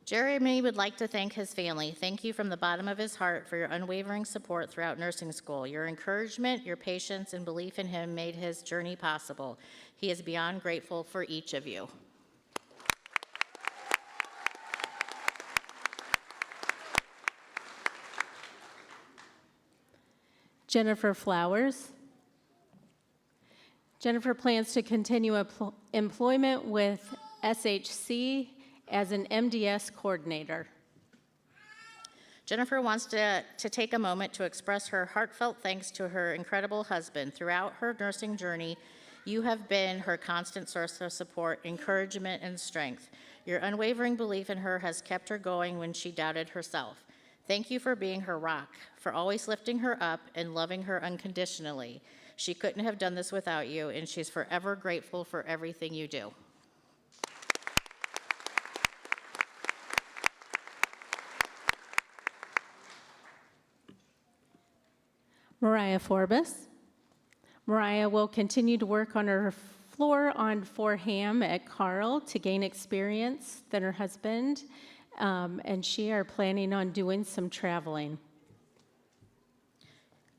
Jeremy would like to thank his family. Thank you from the bottom of his heart for your unwavering support throughout nursing school. Your encouragement, your patience, and belief in him made his journey possible. He is beyond grateful for each of you. Jennifer Flowers. Jennifer plans to continue employment with SHC as an MDS coordinator. Jennifer wants to take a moment to express her heartfelt thanks to her incredible husband. Throughout her nursing journey, you have been her constant source of support, encouragement, and strength. Your unwavering belief in her has kept her going when she doubted herself. Thank you for being her rock, for always lifting her up and loving her unconditionally. She couldn't have done this without you, and she's forever grateful for everything you do. Mariah Forbes. Mariah will continue to work on her floor on Forham at Carl to gain experience than her husband, and she are planning on doing some traveling.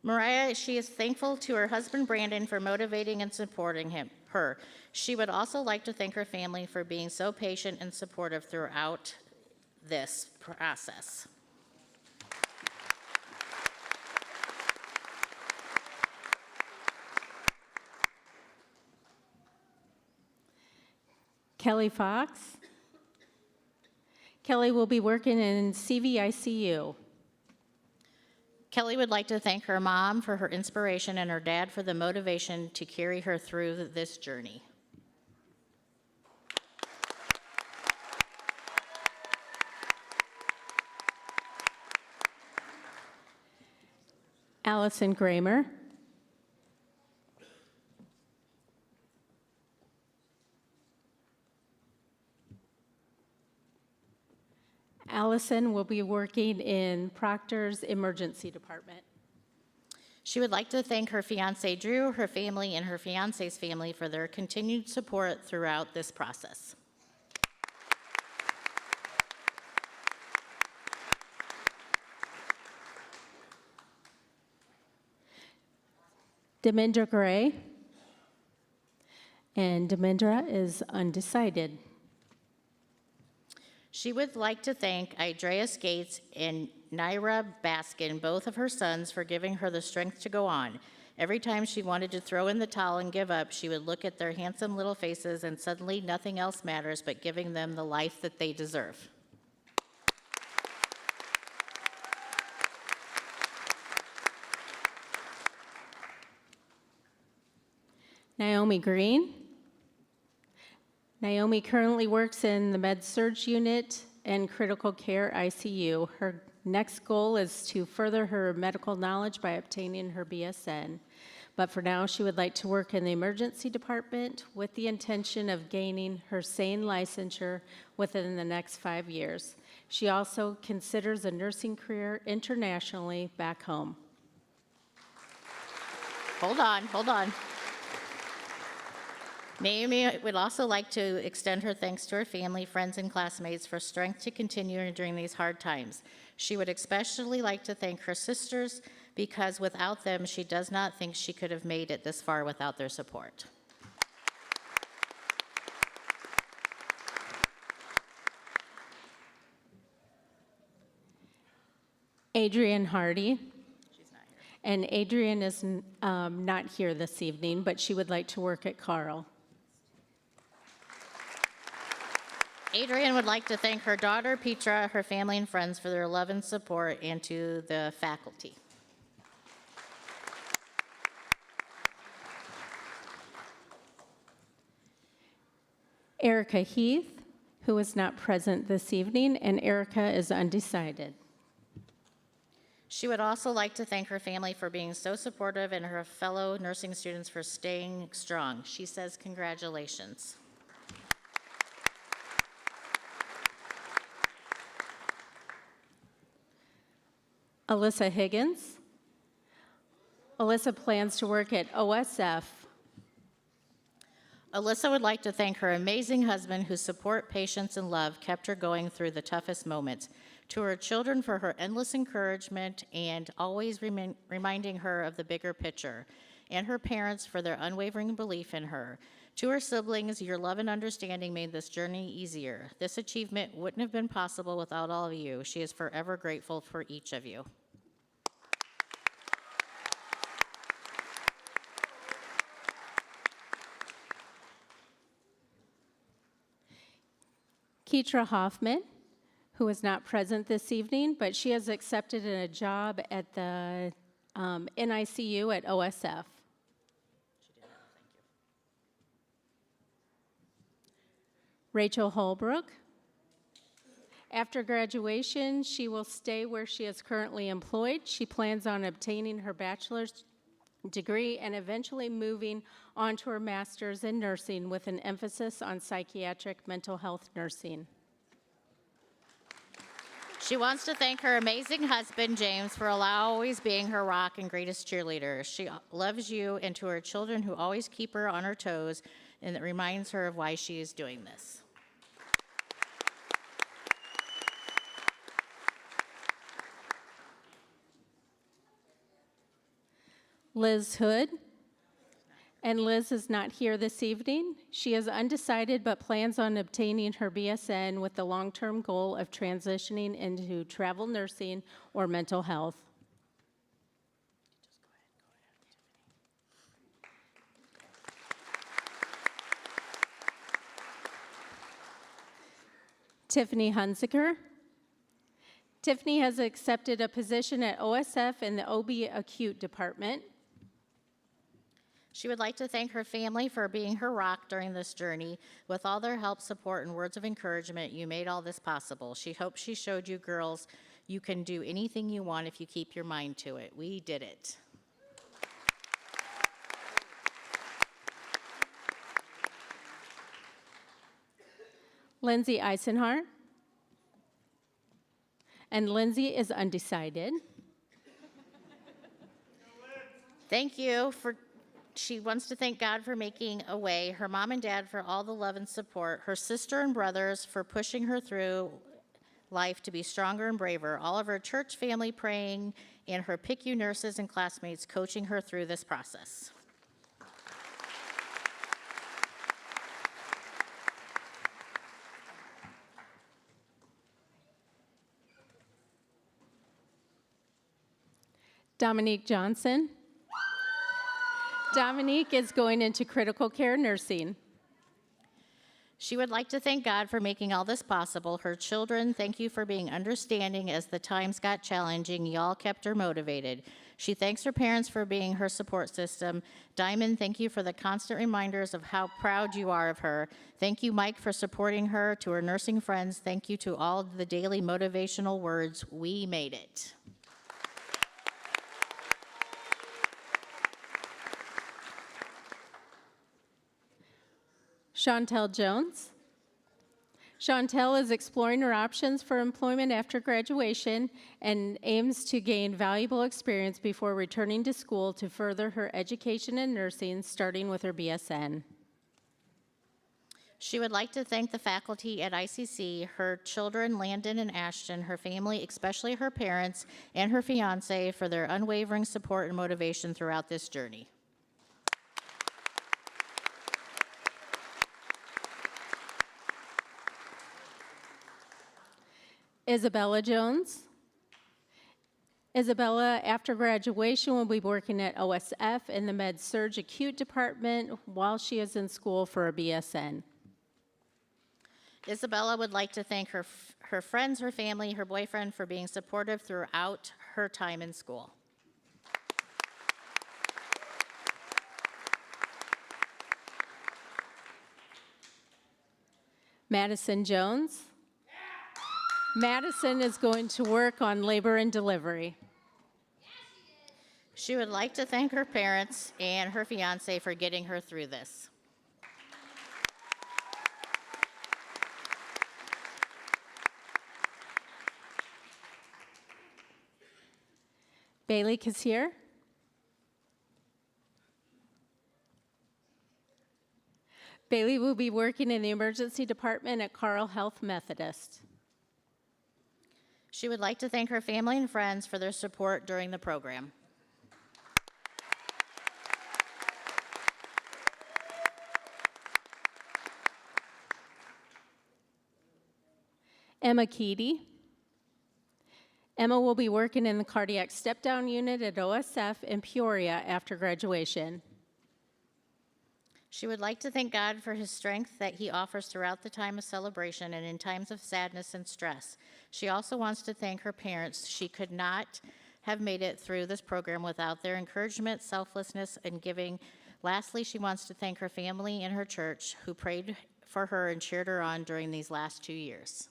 Mariah, she is thankful to her husband, Brandon, for motivating and supporting her. She would also like to thank her family for being so patient and supportive throughout this process. Kelly Fox. Kelly will be working in CVICU. Kelly would like to thank her mom for her inspiration and her dad for the motivation to carry her through this journey. Allison Kramer. Allison will be working in Proctor's emergency department. She would like to thank her fiance Drew, her family, and her fiance's family for their continued support throughout this process. Demindra Gray. And Demindra is undecided. She would like to thank Idrea Gates and Naira Baskin, both of her sons, for giving her the strength to go on. Every time she wanted to throw in the towel and give up, she would look at their handsome little faces, and suddenly nothing else matters but giving them the life that they deserve. Naomi Green. Naomi currently works in the Med-Surg unit and critical care ICU. Her next goal is to further her medical knowledge by obtaining her BSN. But for now, she would like to work in the emergency department with the intention of gaining her SANE licensure within the next 5 years. She also considers a nursing career internationally back home. Hold on. Naomi would also like to extend her thanks to her family, friends, and classmates for strength to continue during these hard times. She would especially like to thank her sisters because without them, she does not think she could have made it this far without their support. Adrian Hardy. And Adrian is not here this evening, but she would like to work at Carl. Adrian would like to thank her daughter, Petra, her family and friends for their love and support, and to the faculty. Erica Heath, who is not present this evening, and Erica is undecided. She would also like to thank her family for being so supportive and her fellow nursing students for staying strong. She says congratulations. Alyssa Higgins. Alyssa plans to work at OSF. Alyssa would like to thank her amazing husband whose support, patience, and love kept her going through the toughest moments. To her children for her endless encouragement and always reminding her of the bigger picture. And her parents for their unwavering belief in her. To her siblings, your love and understanding made this journey easier. This achievement wouldn't have been possible without all of you. She is forever grateful for each of you. Keitra Hoffman, who is not present this evening, but she has accepted a job at the NICU at OSF. Rachel Holbrook. After graduation, she will stay where she is currently employed. She plans on obtaining her bachelor's degree and eventually moving on to her master's in nursing with an emphasis on psychiatric mental health nursing. She wants to thank her amazing husband, James, for always being her rock and greatest cheerleader. She loves you, and to her children who always keep her on her toes, and it reminds her of why she is doing this. Liz Hood. And Liz is not here this evening. She is undecided but plans on obtaining her BSN with the long-term goal of transitioning into travel nursing or mental health. Tiffany Hunziker. Tiffany has accepted a position at OSF in the OB Acute Department. She would like to thank her family for being her rock during this journey. With all their help, support, and words of encouragement, you made all this possible. She hopes she showed you girls you can do anything you want if you keep your mind to it. We did it. Lindsay Eisenhart. And Lindsay is undecided. Thank you for, she wants to thank God for making a way, her mom and dad for all the love and support, her sister and brothers for pushing her through life to be stronger and braver, all of her church family praying, and her PICU nurses and classmates coaching her through this process. Dominique Johnson. Dominique is going into critical care nursing. She would like to thank God for making all this possible. Her children, thank you for being understanding as the times got challenging. Y'all kept her motivated. She thanks her parents for being her support system. Diamond, thank you for the constant reminders of how proud you are of her. Thank you, Mike, for supporting her. To her nursing friends, thank you to all the daily motivational words. We made it. Chantel Jones. Chantel is exploring her options for employment after graduation and aims to gain valuable experience before returning to school to further her education in nursing, starting with her BSN. She would like to thank the faculty at ICC, her children, Landon and Ashton, her family, especially her parents, and her fiance for their unwavering support and motivation throughout this journey. Isabella Jones. Isabella, after graduation, will be working at OSF in the Med-Surg Acute Department while she is in school for a BSN. Isabella would like to thank her friends, her family, her boyfriend for being supportive throughout her time in school. Madison Jones. Madison is going to work on labor and delivery. She would like to thank her parents and her fiance for getting her through this. Bailey Kassier. Bailey will be working in the emergency department at Carl Health Methodist. She would like to thank her family and friends for their support during the program. Emma Keedy. Emma will be working in the cardiac step-down unit at OSF in Peoria after graduation. She would like to thank God for his strength that he offers throughout the time of celebration and in times of sadness and stress. She also wants to thank her parents. She could not have made it through this program without their encouragement, selflessness, and giving. Lastly, she wants to thank her family and her church who prayed for her and cheered her on during these last 2 years.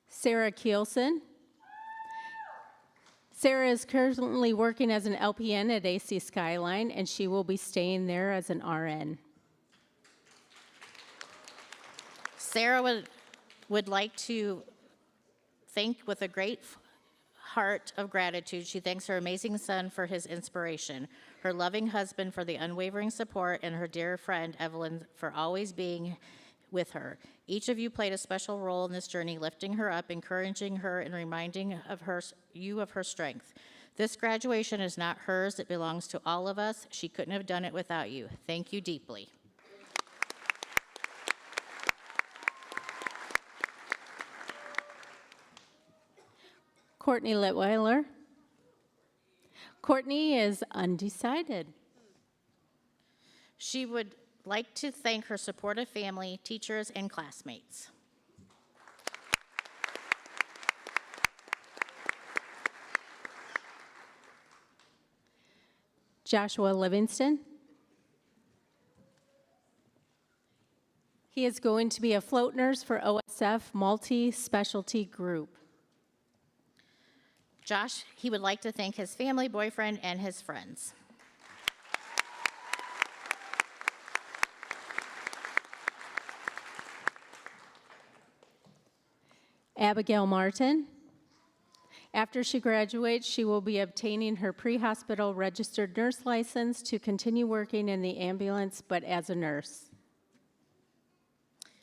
Sarah Kielsen. Sarah is currently working as an LPN at AC Skyline, and she will be staying there as an RN. Sarah would like to thank with a great heart of gratitude. She thanks her amazing son for his inspiration, her loving husband for the unwavering support, and her dear friend Evelyn for always being with her. Each of you played a special role in this journey, lifting her up, encouraging her, and reminding you of her strength. This graduation is not hers, it belongs to all of us. She couldn't have done it without you. Thank you deeply. Courtney Litweiler. Courtney is undecided. She would like to thank her supportive family, teachers, and classmates. Joshua Livingston. He is going to be a float nurse for OSF Multi-Specialty Group. Josh, he would like to thank his family, boyfriend, and his friends. Abigail Martin. After she graduates, she will be obtaining her pre-hospital registered nurse license to continue working in the ambulance, but as a nurse.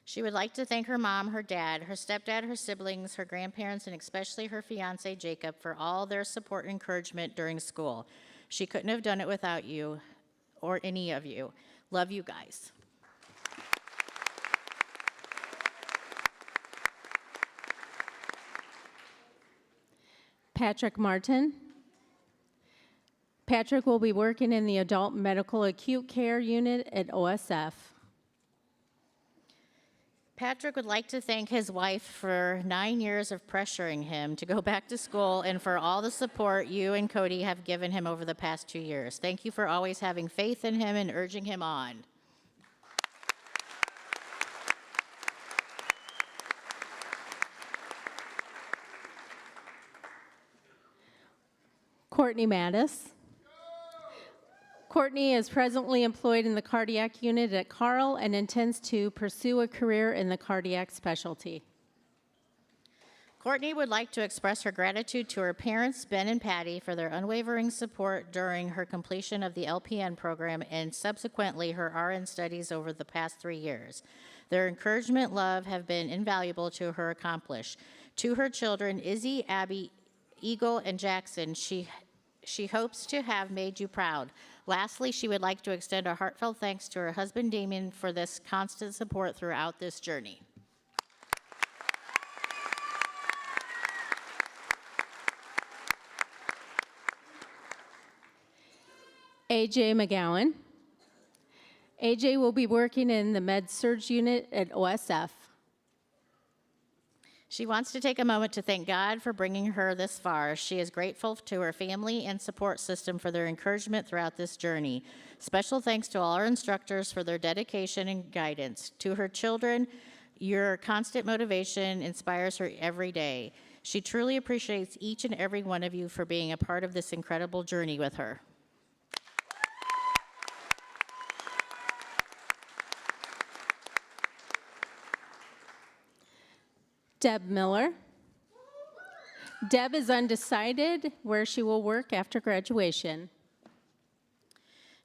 She would like to thank her mom, her dad, her stepdad, her siblings, her grandparents, and especially her fiance, Jacob, for all their support and encouragement during school. She couldn't have done it without you or any of you. Love you guys. Patrick Martin. Patrick will be working in the adult medical acute care unit at OSF. Patrick would like to thank his wife for 9 years of pressuring him to go back to school and for all the support you and Cody have given him over the past 2 years. Thank you for always having faith in him and urging him on. Courtney Mattis. Courtney is presently employed in the cardiac unit at Carl and intends to pursue a career in the cardiac specialty. Courtney would like to express her gratitude to her parents, Ben and Patty, for their unwavering support during her completion of the LPN program and subsequently her RN studies over the past 3 years. Their encouragement, love have been invaluable to her accomplish. To her children, Izzy, Abby, Eagle, and Jackson, she hopes to have made you proud. Lastly, she would like to extend our heartfelt thanks to her husband, Damien, for this constant support throughout this journey. AJ McGowan. AJ will be working in the med-surg unit at OSF. She wants to take a moment to thank God for bringing her this far. She is grateful to her family and support system for their encouragement throughout this journey. Special thanks to all our instructors for their dedication and guidance. To her children, your constant motivation inspires her every day. She truly appreciates each and every one of you for being a part of this incredible journey with her. Deb Miller. Deb is undecided where she will work after graduation.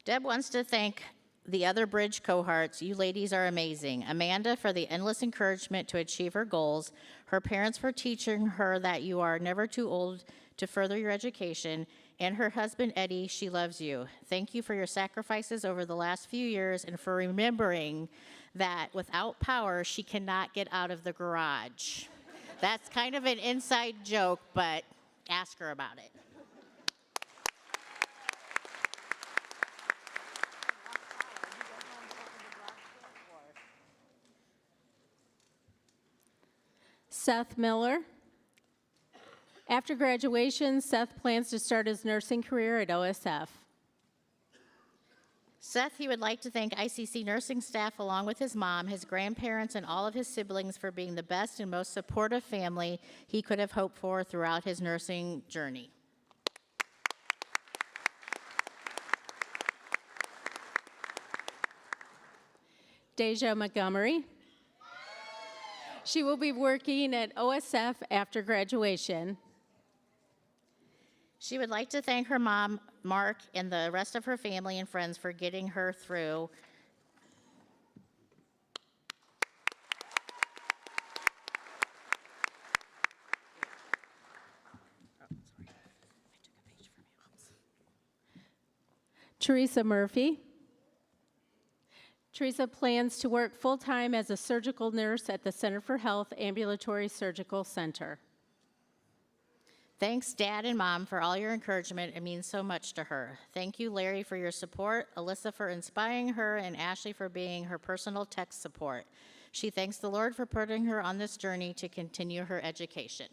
Deb wants to thank the other Bridge cohorts. You ladies are amazing. Amanda for the endless encouragement to achieve her goals. Her parents for teaching her that you are never too old to further your education. And her husband, Eddie, she loves you. Thank you for your sacrifices over the last few years and for remembering that without power, she cannot get out of the garage. That's kind of an inside joke, but ask her about it. Seth Miller. After graduation, Seth plans to start his nursing career at OSF. Seth, he would like to thank ICC nursing staff along with his mom, his grandparents, and all of his siblings for being the best and most supportive family he could have hoped for throughout his nursing journey. Deja Montgomery. She will be working at OSF after graduation. She would like to thank her mom, Mark, and the rest of her family and friends for getting her through. Teresa Murphy. Teresa plans to work full-time as a surgical nurse at the Center for Health Ambulatory Surgical Center. Thanks, Dad and Mom, for all your encouragement. It means so much to her. Thank you, Larry, for your support, Alyssa for inspiring her, and Ashley for being her personal tech support. She thanks the Lord for putting her on this journey to continue her education.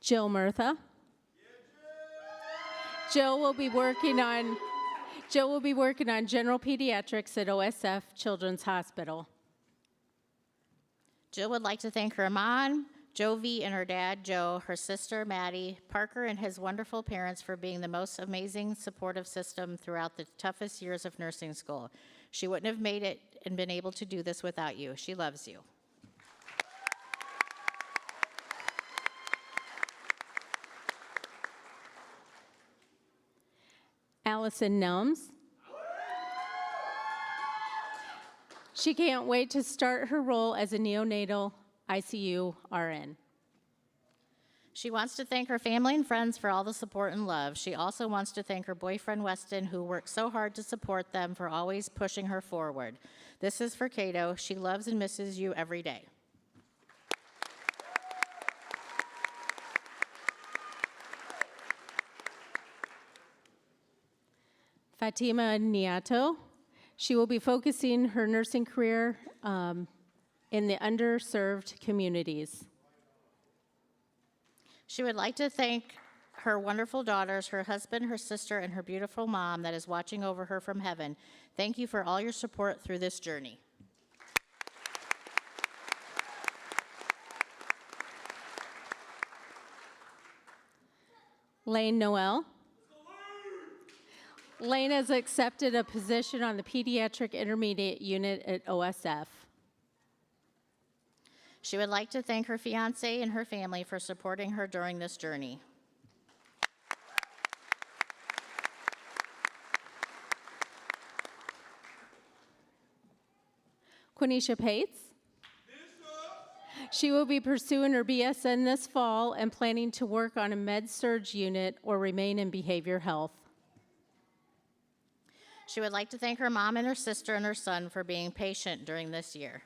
Jill Murtha. Jill will be working on general pediatrics at OSF Children's Hospital. Jill would like to thank her mom, Jovi, and her dad, Joe, her sister, Maddie, Parker, and his wonderful parents for being the most amazing supportive system throughout the toughest years of nursing school. She wouldn't have made it and been able to do this without you. She loves you. Allison Nelms. She can't wait to start her role as a neonatal ICU RN. She wants to thank her family and friends for all the support and love. She also wants to thank her boyfriend, Weston, who worked so hard to support them, for always pushing her forward. This is for Cato. She loves and misses you every day. Fatima Niato. She will be focusing her nursing career in the underserved communities. She would like to thank her wonderful daughters, her husband, her sister, and her beautiful mom that is watching over her from heaven. Thank you for all your support through this journey. Lane Noel. Lane has accepted a position on the Pediatric Intermediate Unit at OSF. She would like to thank her fiancé and her family for supporting her during this journey. Quenisha Pates. She will be pursuing her BSN this fall and planning to work on a med-surg unit or remain in behavior health. She would like to thank her mom and her sister and her son for being patient during this year.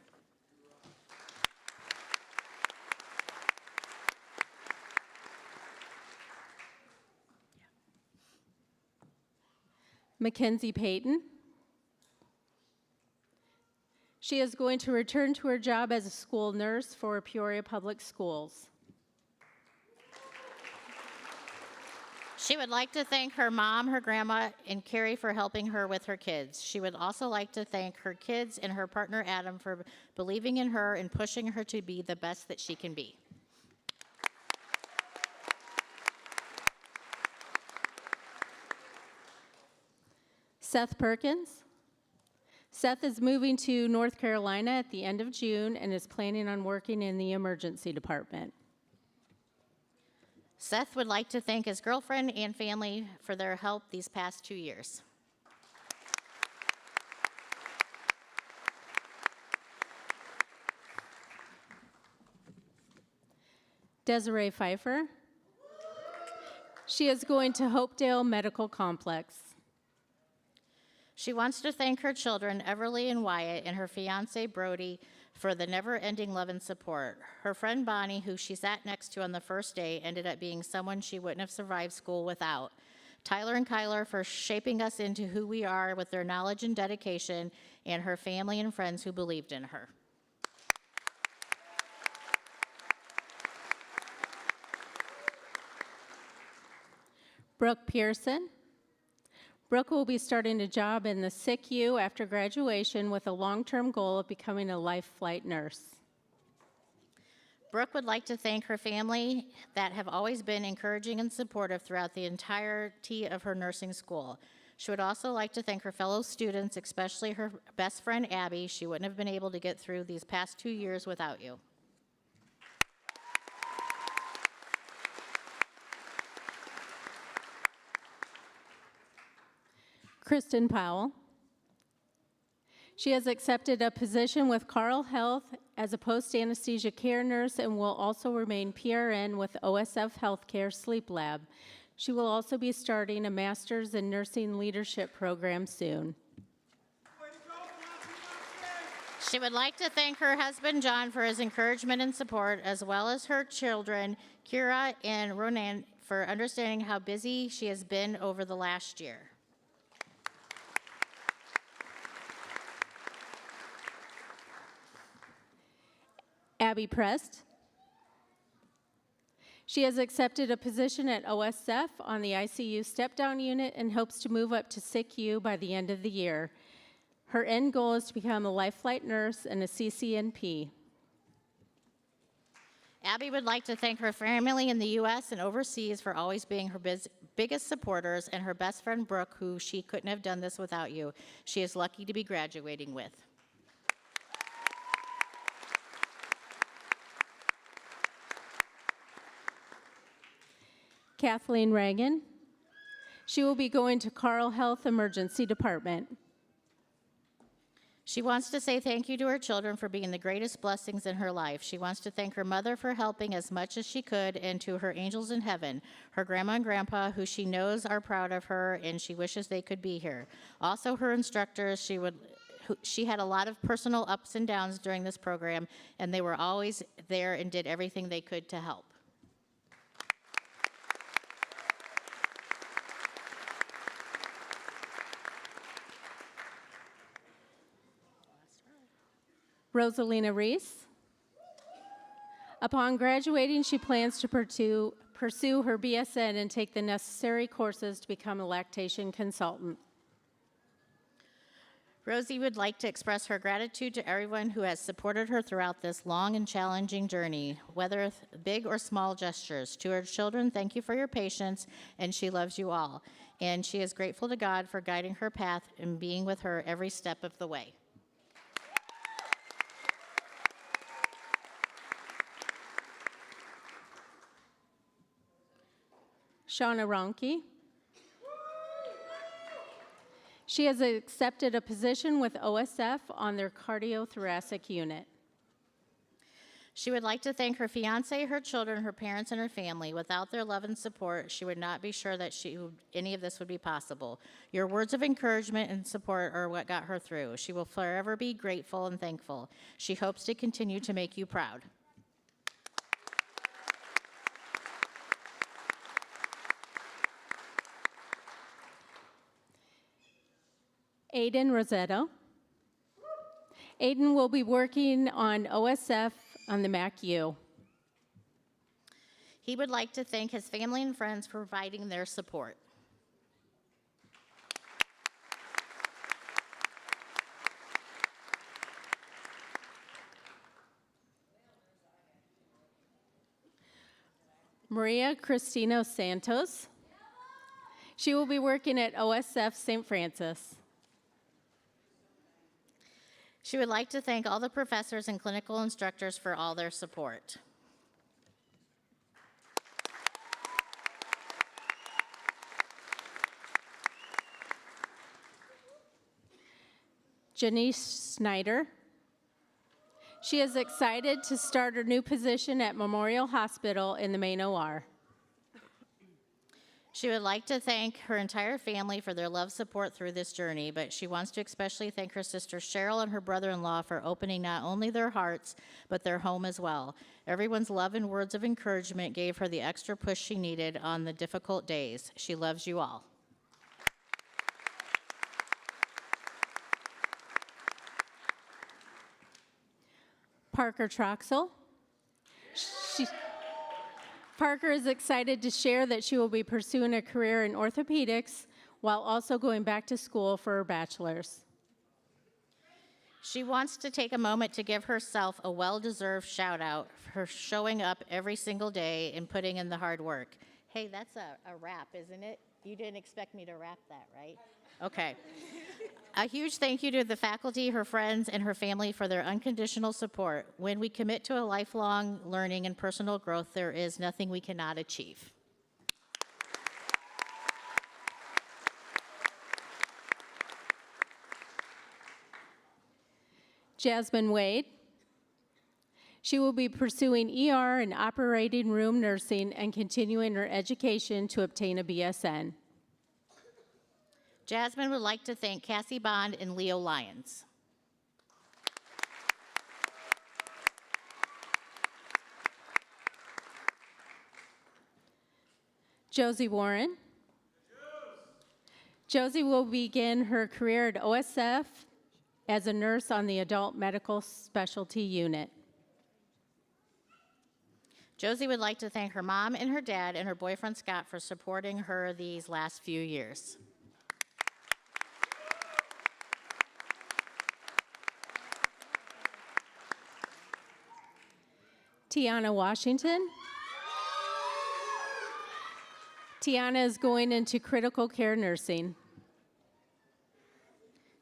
Mackenzie Payton. She is going to return to her job as a school nurse for Peoria Public Schools. She would like to thank her mom, her grandma, and Carrie for helping her with her kids. She would also like to thank her kids and her partner, Adam, for believing in her and pushing her to be the best that she can be. Seth Perkins. Seth is moving to North Carolina at the end of June and is planning on working in the emergency department. Seth would like to thank his girlfriend and family for their help these past 2 years. Desiree Pfeiffer. She is going to Hopedale Medical Complex. She wants to thank her children, Everly and Wyatt, and her fiancé, Brody, for the never-ending love and support. Her friend Bonnie, who she sat next to on the first day, ended up being someone she wouldn't have survived school without. Tyler and Kyler for shaping us into who we are with their knowledge and dedication, and her family and friends who believed in her. Brooke Pearson. Brooke will be starting a job in the SICU after graduation with a long-term goal of becoming a life flight nurse. Brooke would like to thank her family that have always been encouraging and supportive throughout the entirety of her nursing school. She would also like to thank her fellow students, especially her best friend, Abby. She wouldn't have been able to get through these past 2 years without you. Kristen Powell. She has accepted a position with Carle Health as a post-anesthesia care nurse and will also remain PRN with OSF Healthcare Sleep Lab. She will also be starting a master's in nursing leadership program soon. She would like to thank her husband, John, for his encouragement and support, as well as her children, Kira and Ronan, for understanding how busy she has been over the last year. Abby Prest. She has accepted a position at OSF on the ICU step-down unit and hopes to move up to SICU by the end of the year. Her end goal is to become a life flight nurse and a CCNP. Abby would like to thank her family in the U.S. and overseas for always being her biggest supporters, and her best friend, Brooke, who she couldn't have done this without you. She is lucky to be graduating with. Kathleen Reagan. She will be going to Carle Health Emergency Department. She wants to say thank you to her children for being the greatest blessings in her life. She wants to thank her mother for helping as much as she could, and to her angels in heaven, her grandma and grandpa, who she knows are proud of her, and she wishes they could be here. Also, her instructors, she had a lot of personal ups and downs during this program, and they were always there and did everything they could to help. Rosalina Reese. Upon graduating, she plans to pursue her BSN and take the necessary courses to become a lactation consultant. Rosie would like to express her gratitude to everyone who has supported her throughout this long and challenging journey, whether big or small gestures. To her children, thank you for your patience, and she loves you all. And she is grateful to God for guiding her path and being with her every step of the way. Shauna Ronke. She has accepted a position with OSF on their cardiothoracic unit. She would like to thank her fiance, her children, her parents, and her family. Without their love and support, she would not be sure that any of this would be possible. Your words of encouragement and support are what got her through. She will forever be grateful and thankful. She hopes to continue to make you proud. Aiden Rosetto. Aiden will be working on OSF on the MAC-U. He would like to thank his family and friends for providing their support. Maria Cristina Santos. She will be working at OSF St. Francis. She would like to thank all the professors and clinical instructors for all their support. Janice Snyder. She is excited to start her new position at Memorial Hospital in the main OR. She would like to thank her entire family for their love support through this journey, but she wants to especially thank her sister Cheryl and her brother-in-law for opening not only their hearts, but their home as well. Everyone's love and words of encouragement gave her the extra push she needed on the difficult days. She loves you all. Parker Troxel. Parker is excited to share that she will be pursuing a career in orthopedics while also going back to school for her bachelor's. She wants to take a moment to give herself a well-deserved shout out for showing up every single day and putting in the hard work. Hey, that's a wrap, isn't it? You didn't expect me to wrap that, right? Okay. A huge thank you to the faculty, her friends, and her family for their unconditional support. When we commit to a lifelong learning and personal growth, there is nothing we cannot achieve. Jasmine Wade. She will be pursuing ER and operating room nursing and continuing her education to obtain a BSN. Jasmine would like to thank Cassie Bond and Leo Lyons. Josie Warren. Josie will begin her career at OSF as a nurse on the adult medical specialty unit. Josie would like to thank her mom and her dad and her boyfriend Scott for supporting her these last few years. Tiana Washington. Tiana is going into critical care nursing.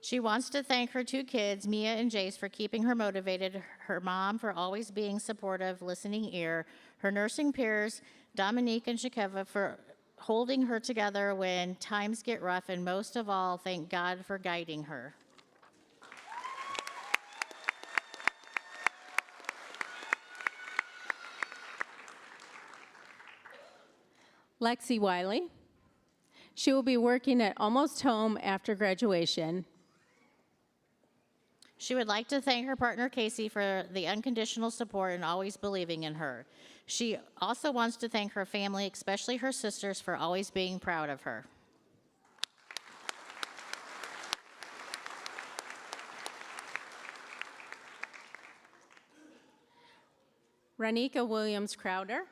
She wants to thank her two kids, Mia and Jace, for keeping her motivated, her mom for always being supportive, listening ear, her nursing peers, Dominique and Shakeva, for holding her together when times get rough, and most of all, thank God for guiding her. Lexi Wiley. She will be working at Almost Home after graduation. She would like to thank her partner, Casey, for the unconditional support and always believing in her. She also wants to thank her family, especially her sisters, for always being proud of her. Ranika Williams Crowder.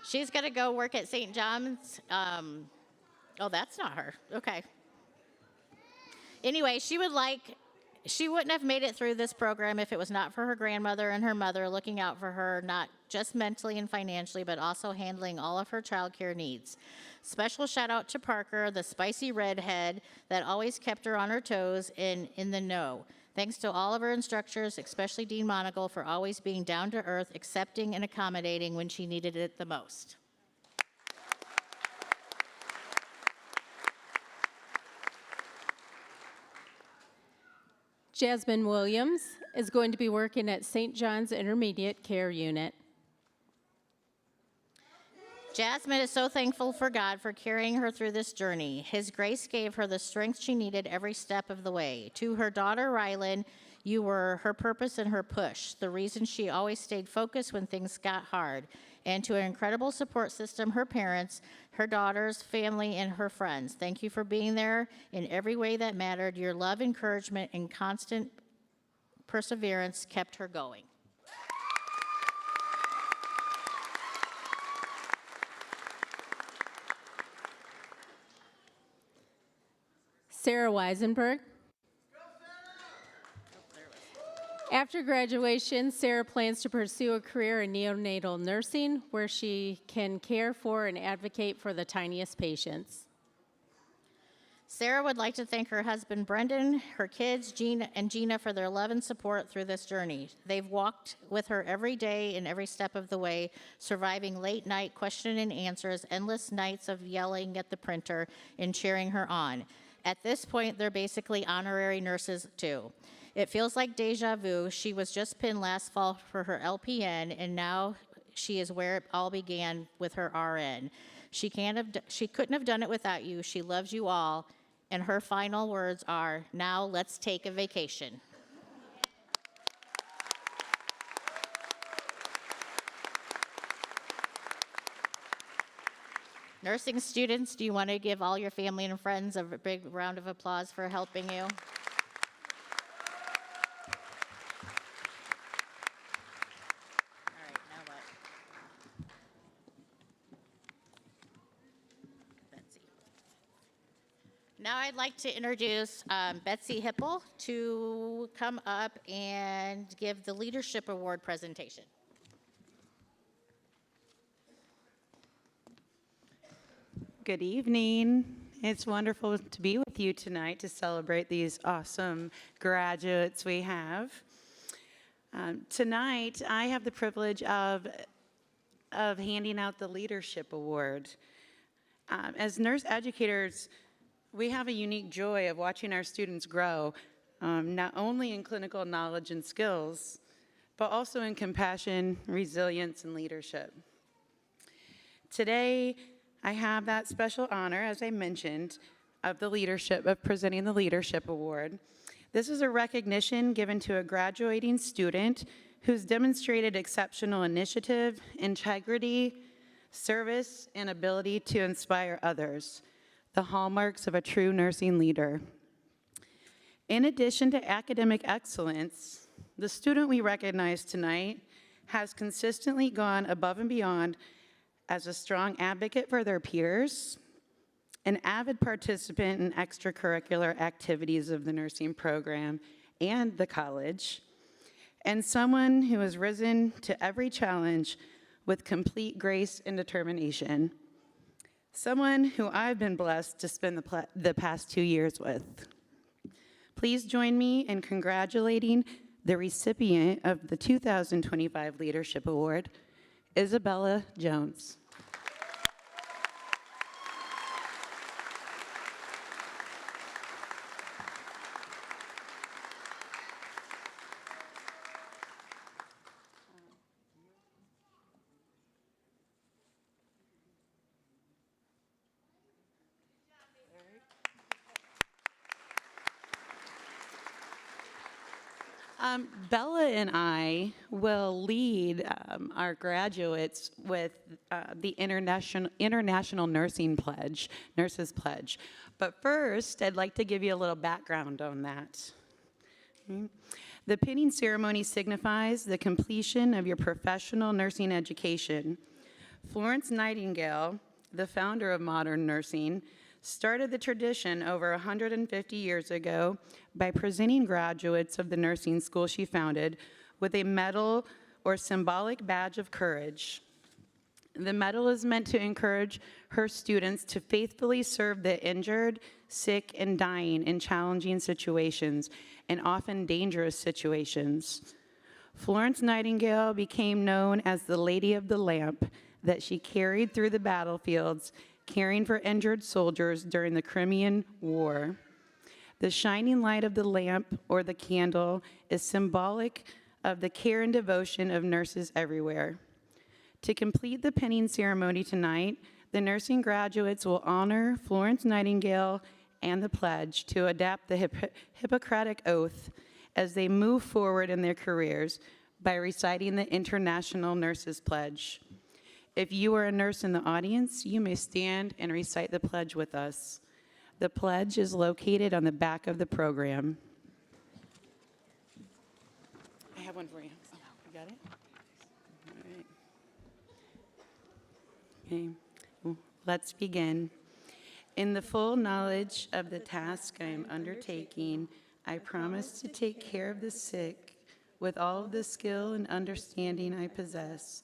She's going to go work at St. John's. Oh, that's not her. Okay. Anyway, she wouldn't have made it through this program if it was not for her grandmother and her mother looking out for her, not just mentally and financially, but also handling all of her childcare needs. Special shout out to Parker, the spicy redhead that always kept her on her toes and in the know. Thanks to all of her instructors, especially Dean Monagle, for always being down to earth, accepting and accommodating when she needed it the most. Jasmine Williams is going to be working at St. John's Intermediate Care Unit. Jasmine is so thankful for God for carrying her through this journey. His grace gave her the strength she needed every step of the way. To her daughter, Rylan, you were her purpose and her push, the reason she always stayed focused when things got hard. And to her incredible support system, her parents, her daughters, family, and her friends. Thank you for being there in every way that mattered. Your love, encouragement, and constant perseverance kept her going. Sarah Weisenberg. After graduation, Sarah plans to pursue a career in neonatal nursing where she can care for and advocate for the tiniest patients. Sarah would like to thank her husband, Brendan, her kids, Gina, for their love and support through this journey. They've walked with her every day and every step of the way, surviving late night question and answers, endless nights of yelling at the printer, and cheering her on. At this point, they're basically honorary nurses too. It feels like deja vu. She was just pinned last fall for her LPN, and now she is where it all began with her RN. She couldn't have done it without you. She loves you all. And her final words are, now let's take a vacation. Nursing students, do you want to give all your family and friends a big round of applause for helping you? All right, now what? Betsy. Now I'd like to introduce Betsy Hipple to come up and give the Leadership Award presentation. Good evening. It's wonderful to be with you tonight to celebrate these awesome graduates we have. Tonight, I have the privilege of handing out the Leadership Award. As nurse educators, we have a unique joy of watching our students grow, not only in clinical knowledge and skills, but also in compassion, resilience, and leadership. Today, I have that special honor, as I mentioned, of presenting the Leadership Award. This is a recognition given to a graduating student who's demonstrated exceptional initiative, integrity, service, and ability to inspire others, the hallmarks of a true nursing leader. In addition to academic excellence, the student we recognize tonight has consistently gone above and beyond as a strong advocate for their peers, an avid participant in extracurricular activities of the nursing program and the college, and someone who has risen to every challenge with complete grace and determination. Someone who I've been blessed to spend the past 2 years with. Please join me in congratulating the recipient of the 2025 Leadership Award, Isabella Jones. Bella and I will lead our graduates with the International Nursing Pledge, Nurses Pledge. But first, I'd like to give you a little background on that. The pinning ceremony signifies the completion of your professional nursing education. Florence Nightingale, the founder of modern nursing, started the tradition over 150 years ago by presenting graduates of the nursing school she founded with a medal or symbolic badge of courage. The medal is meant to encourage her students to faithfully serve the injured, sick, and dying in challenging situations and often dangerous situations. Florence Nightingale became known as the Lady of the Lamp that she carried through the battlefields, caring for injured soldiers during the Crimean War. The shining light of the lamp or the candle is symbolic of the care and devotion of nurses everywhere. To complete the pinning ceremony tonight, the nursing graduates will honor Florence Nightingale and the pledge to adapt the Hippocratic Oath as they move forward in their careers by reciting the International Nurses Pledge. If you are a nurse in the audience, you may stand and recite the pledge with us. The pledge is located on the back of the program. I have one for you. Oh, you got it? All right. Okay, well, let's begin. In the full knowledge of the task I am undertaking, I promise to take care of the sick with all of the skill and understanding I possess,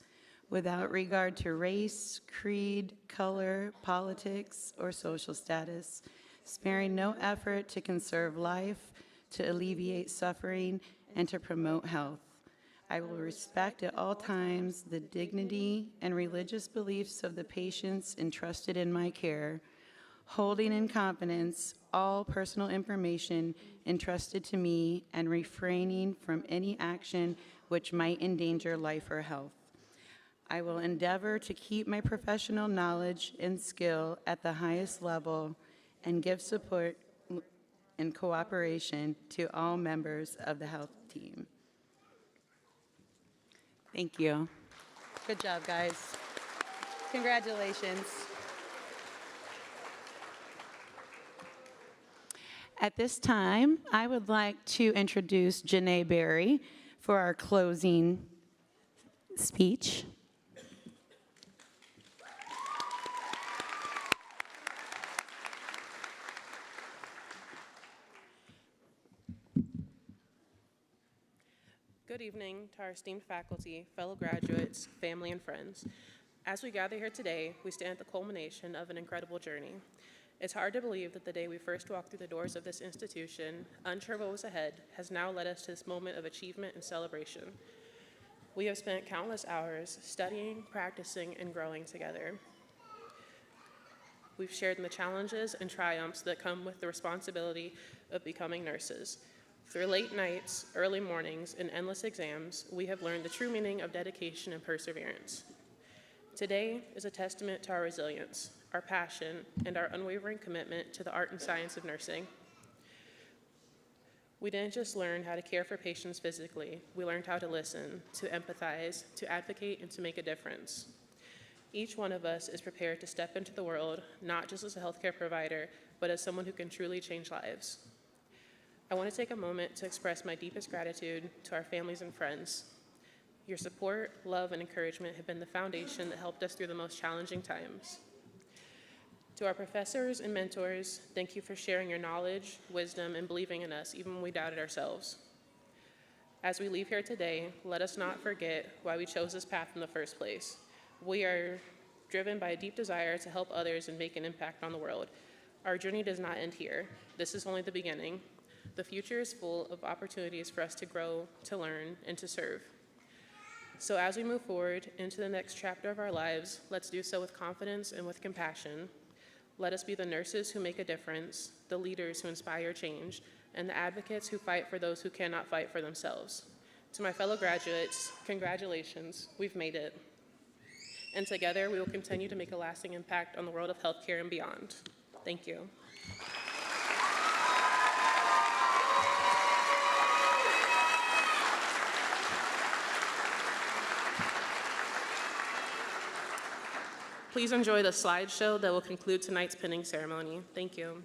without regard to race, creed, color, politics, or social status, sparing no effort to conserve life, to alleviate suffering, and to promote health. I will respect at all times the dignity and religious beliefs of the patients entrusted in my care, holding in confidence all personal information entrusted to me and refraining from any action which might endanger life or health. I will endeavor to keep my professional knowledge and skill at the highest level and give support and cooperation to all members of the health team. Thank you. Good job, guys. Congratulations. At this time, I would like to introduce Janae Berry for our closing speech. Good evening to our esteemed faculty, fellow graduates, family, and friends. As we gather here today, we stand at the culmination of an incredible journey. It's hard to believe that the day we first walked through the doors of this institution, unsure what was ahead, has now led us to this moment of achievement and celebration. We have spent countless hours studying, practicing, and growing together. We've shared in the challenges and triumphs that come with the responsibility of becoming nurses. Through late nights, early mornings, and endless exams, we have learned the true meaning of dedication and perseverance. Today is a testament to our resilience, our passion, and our unwavering commitment to the art and science of nursing. We didn't just learn how to care for patients physically, we learned how to listen, to empathize, to advocate, and to make a difference. Each one of us is prepared to step into the world, not just as a healthcare provider, but as someone who can truly change lives. I want to take a moment to express my deepest gratitude to our families and friends. Your support, love, and encouragement have been the foundation that helped us through the most challenging times. To our professors and mentors, thank you for sharing your knowledge, wisdom, and believing in us, even when we doubted ourselves. As we leave here today, let us not forget why we chose this path in the first place. We are driven by a deep desire to help others and make an impact on the world. Our journey does not end here. This is only the beginning. The future is full of opportunities for us to grow, to learn, and to serve. So as we move forward into the next chapter of our lives, let's do so with confidence and with compassion. Let us be the nurses who make a difference, the leaders who inspire change, and the advocates who fight for those who cannot fight for themselves. To my fellow graduates, congratulations, we've made it. And together, we will continue to make a lasting impact on the world of healthcare and beyond. Thank you. Please enjoy the slideshow that will conclude tonight's pinning ceremony. Thank you.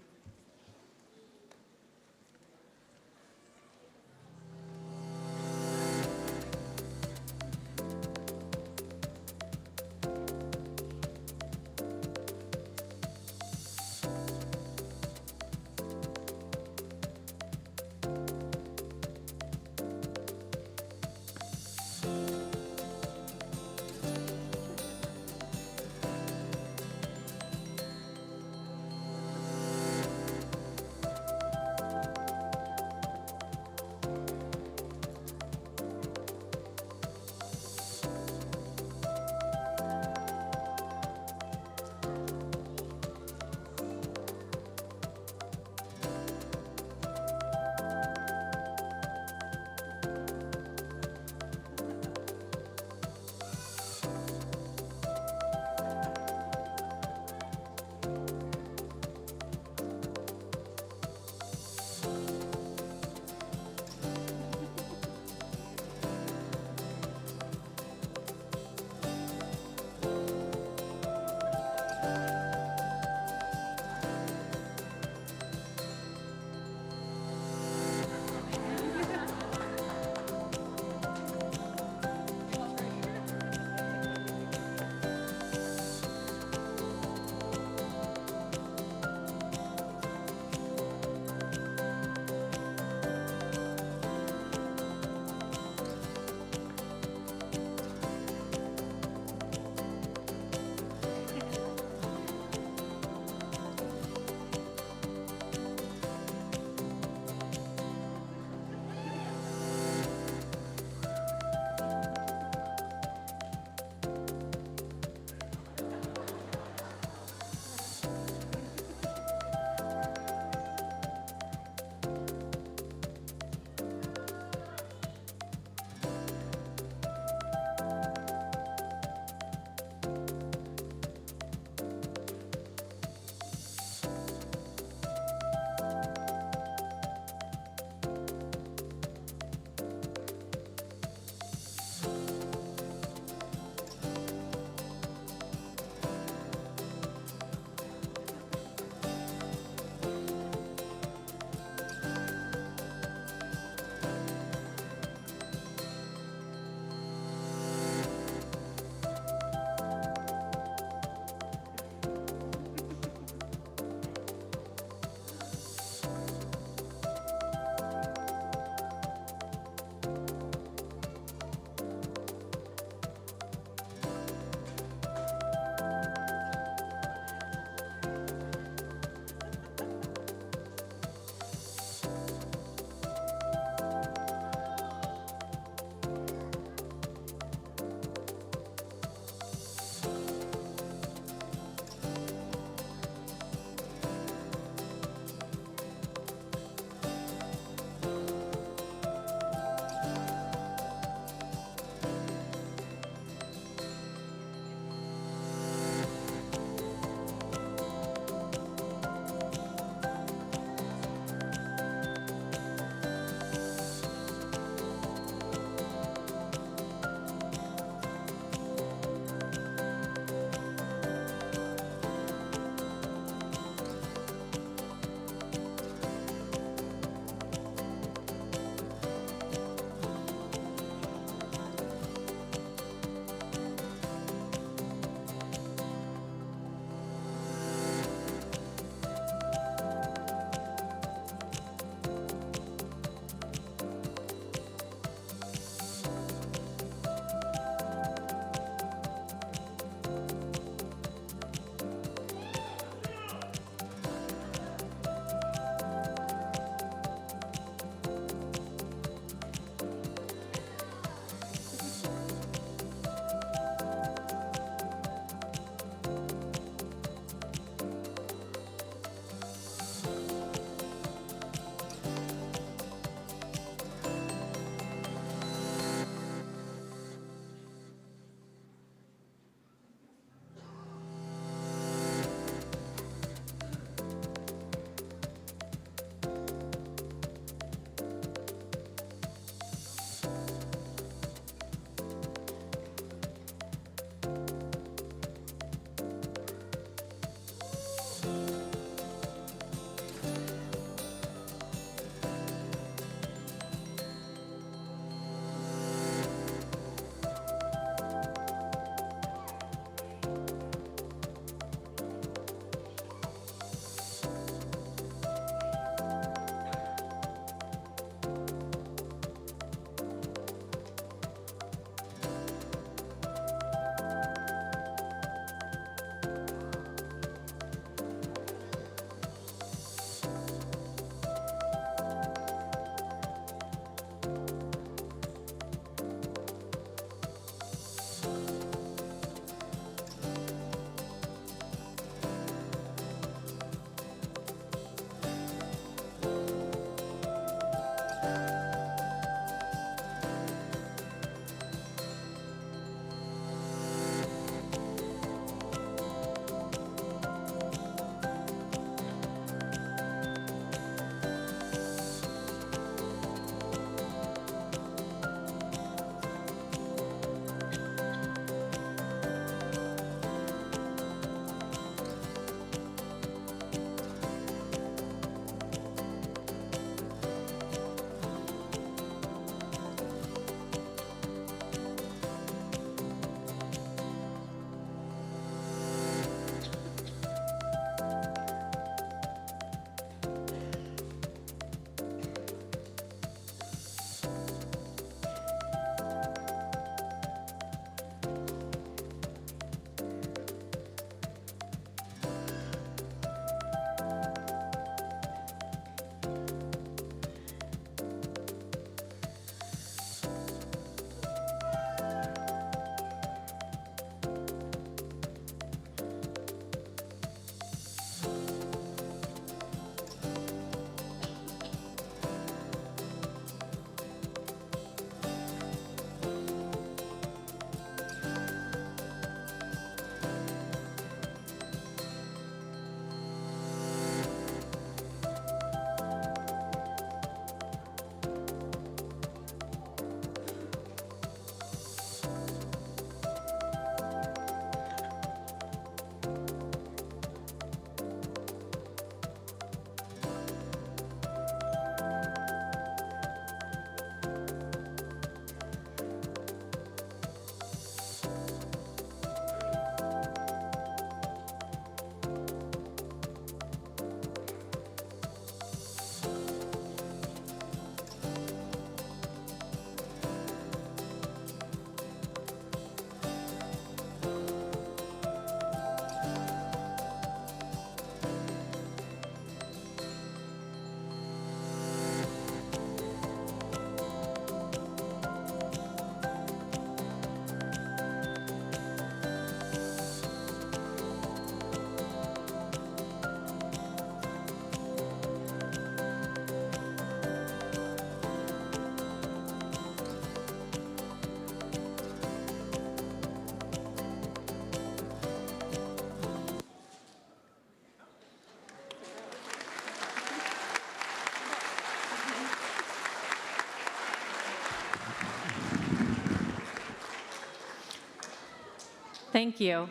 Thank you.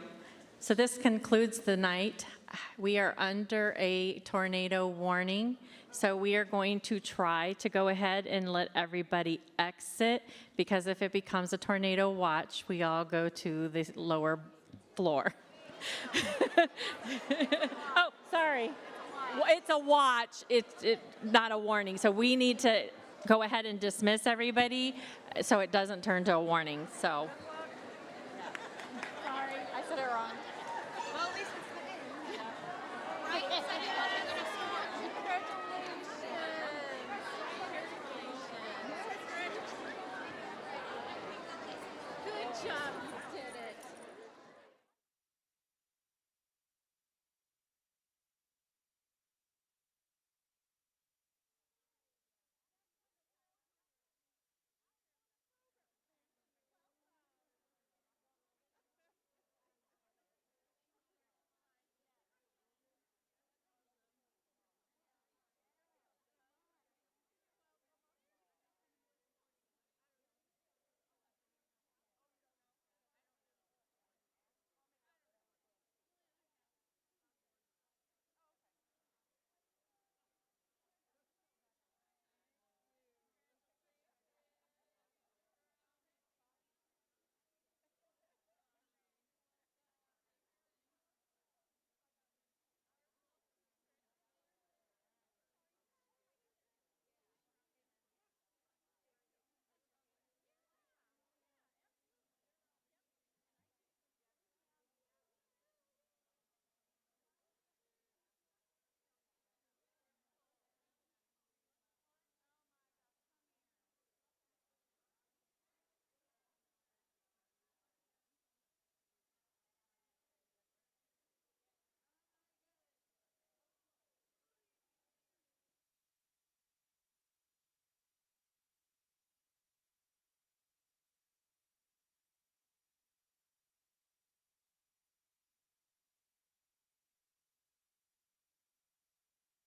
So this concludes the night. We are under a tornado warning, so we are going to try to go ahead and let everybody exit, because if it becomes a tornado watch, we all go to the lower floor. Oh, sorry. It's a watch. It's not a warning. So we need to go ahead and dismiss everybody so it doesn't turn to a warning. So.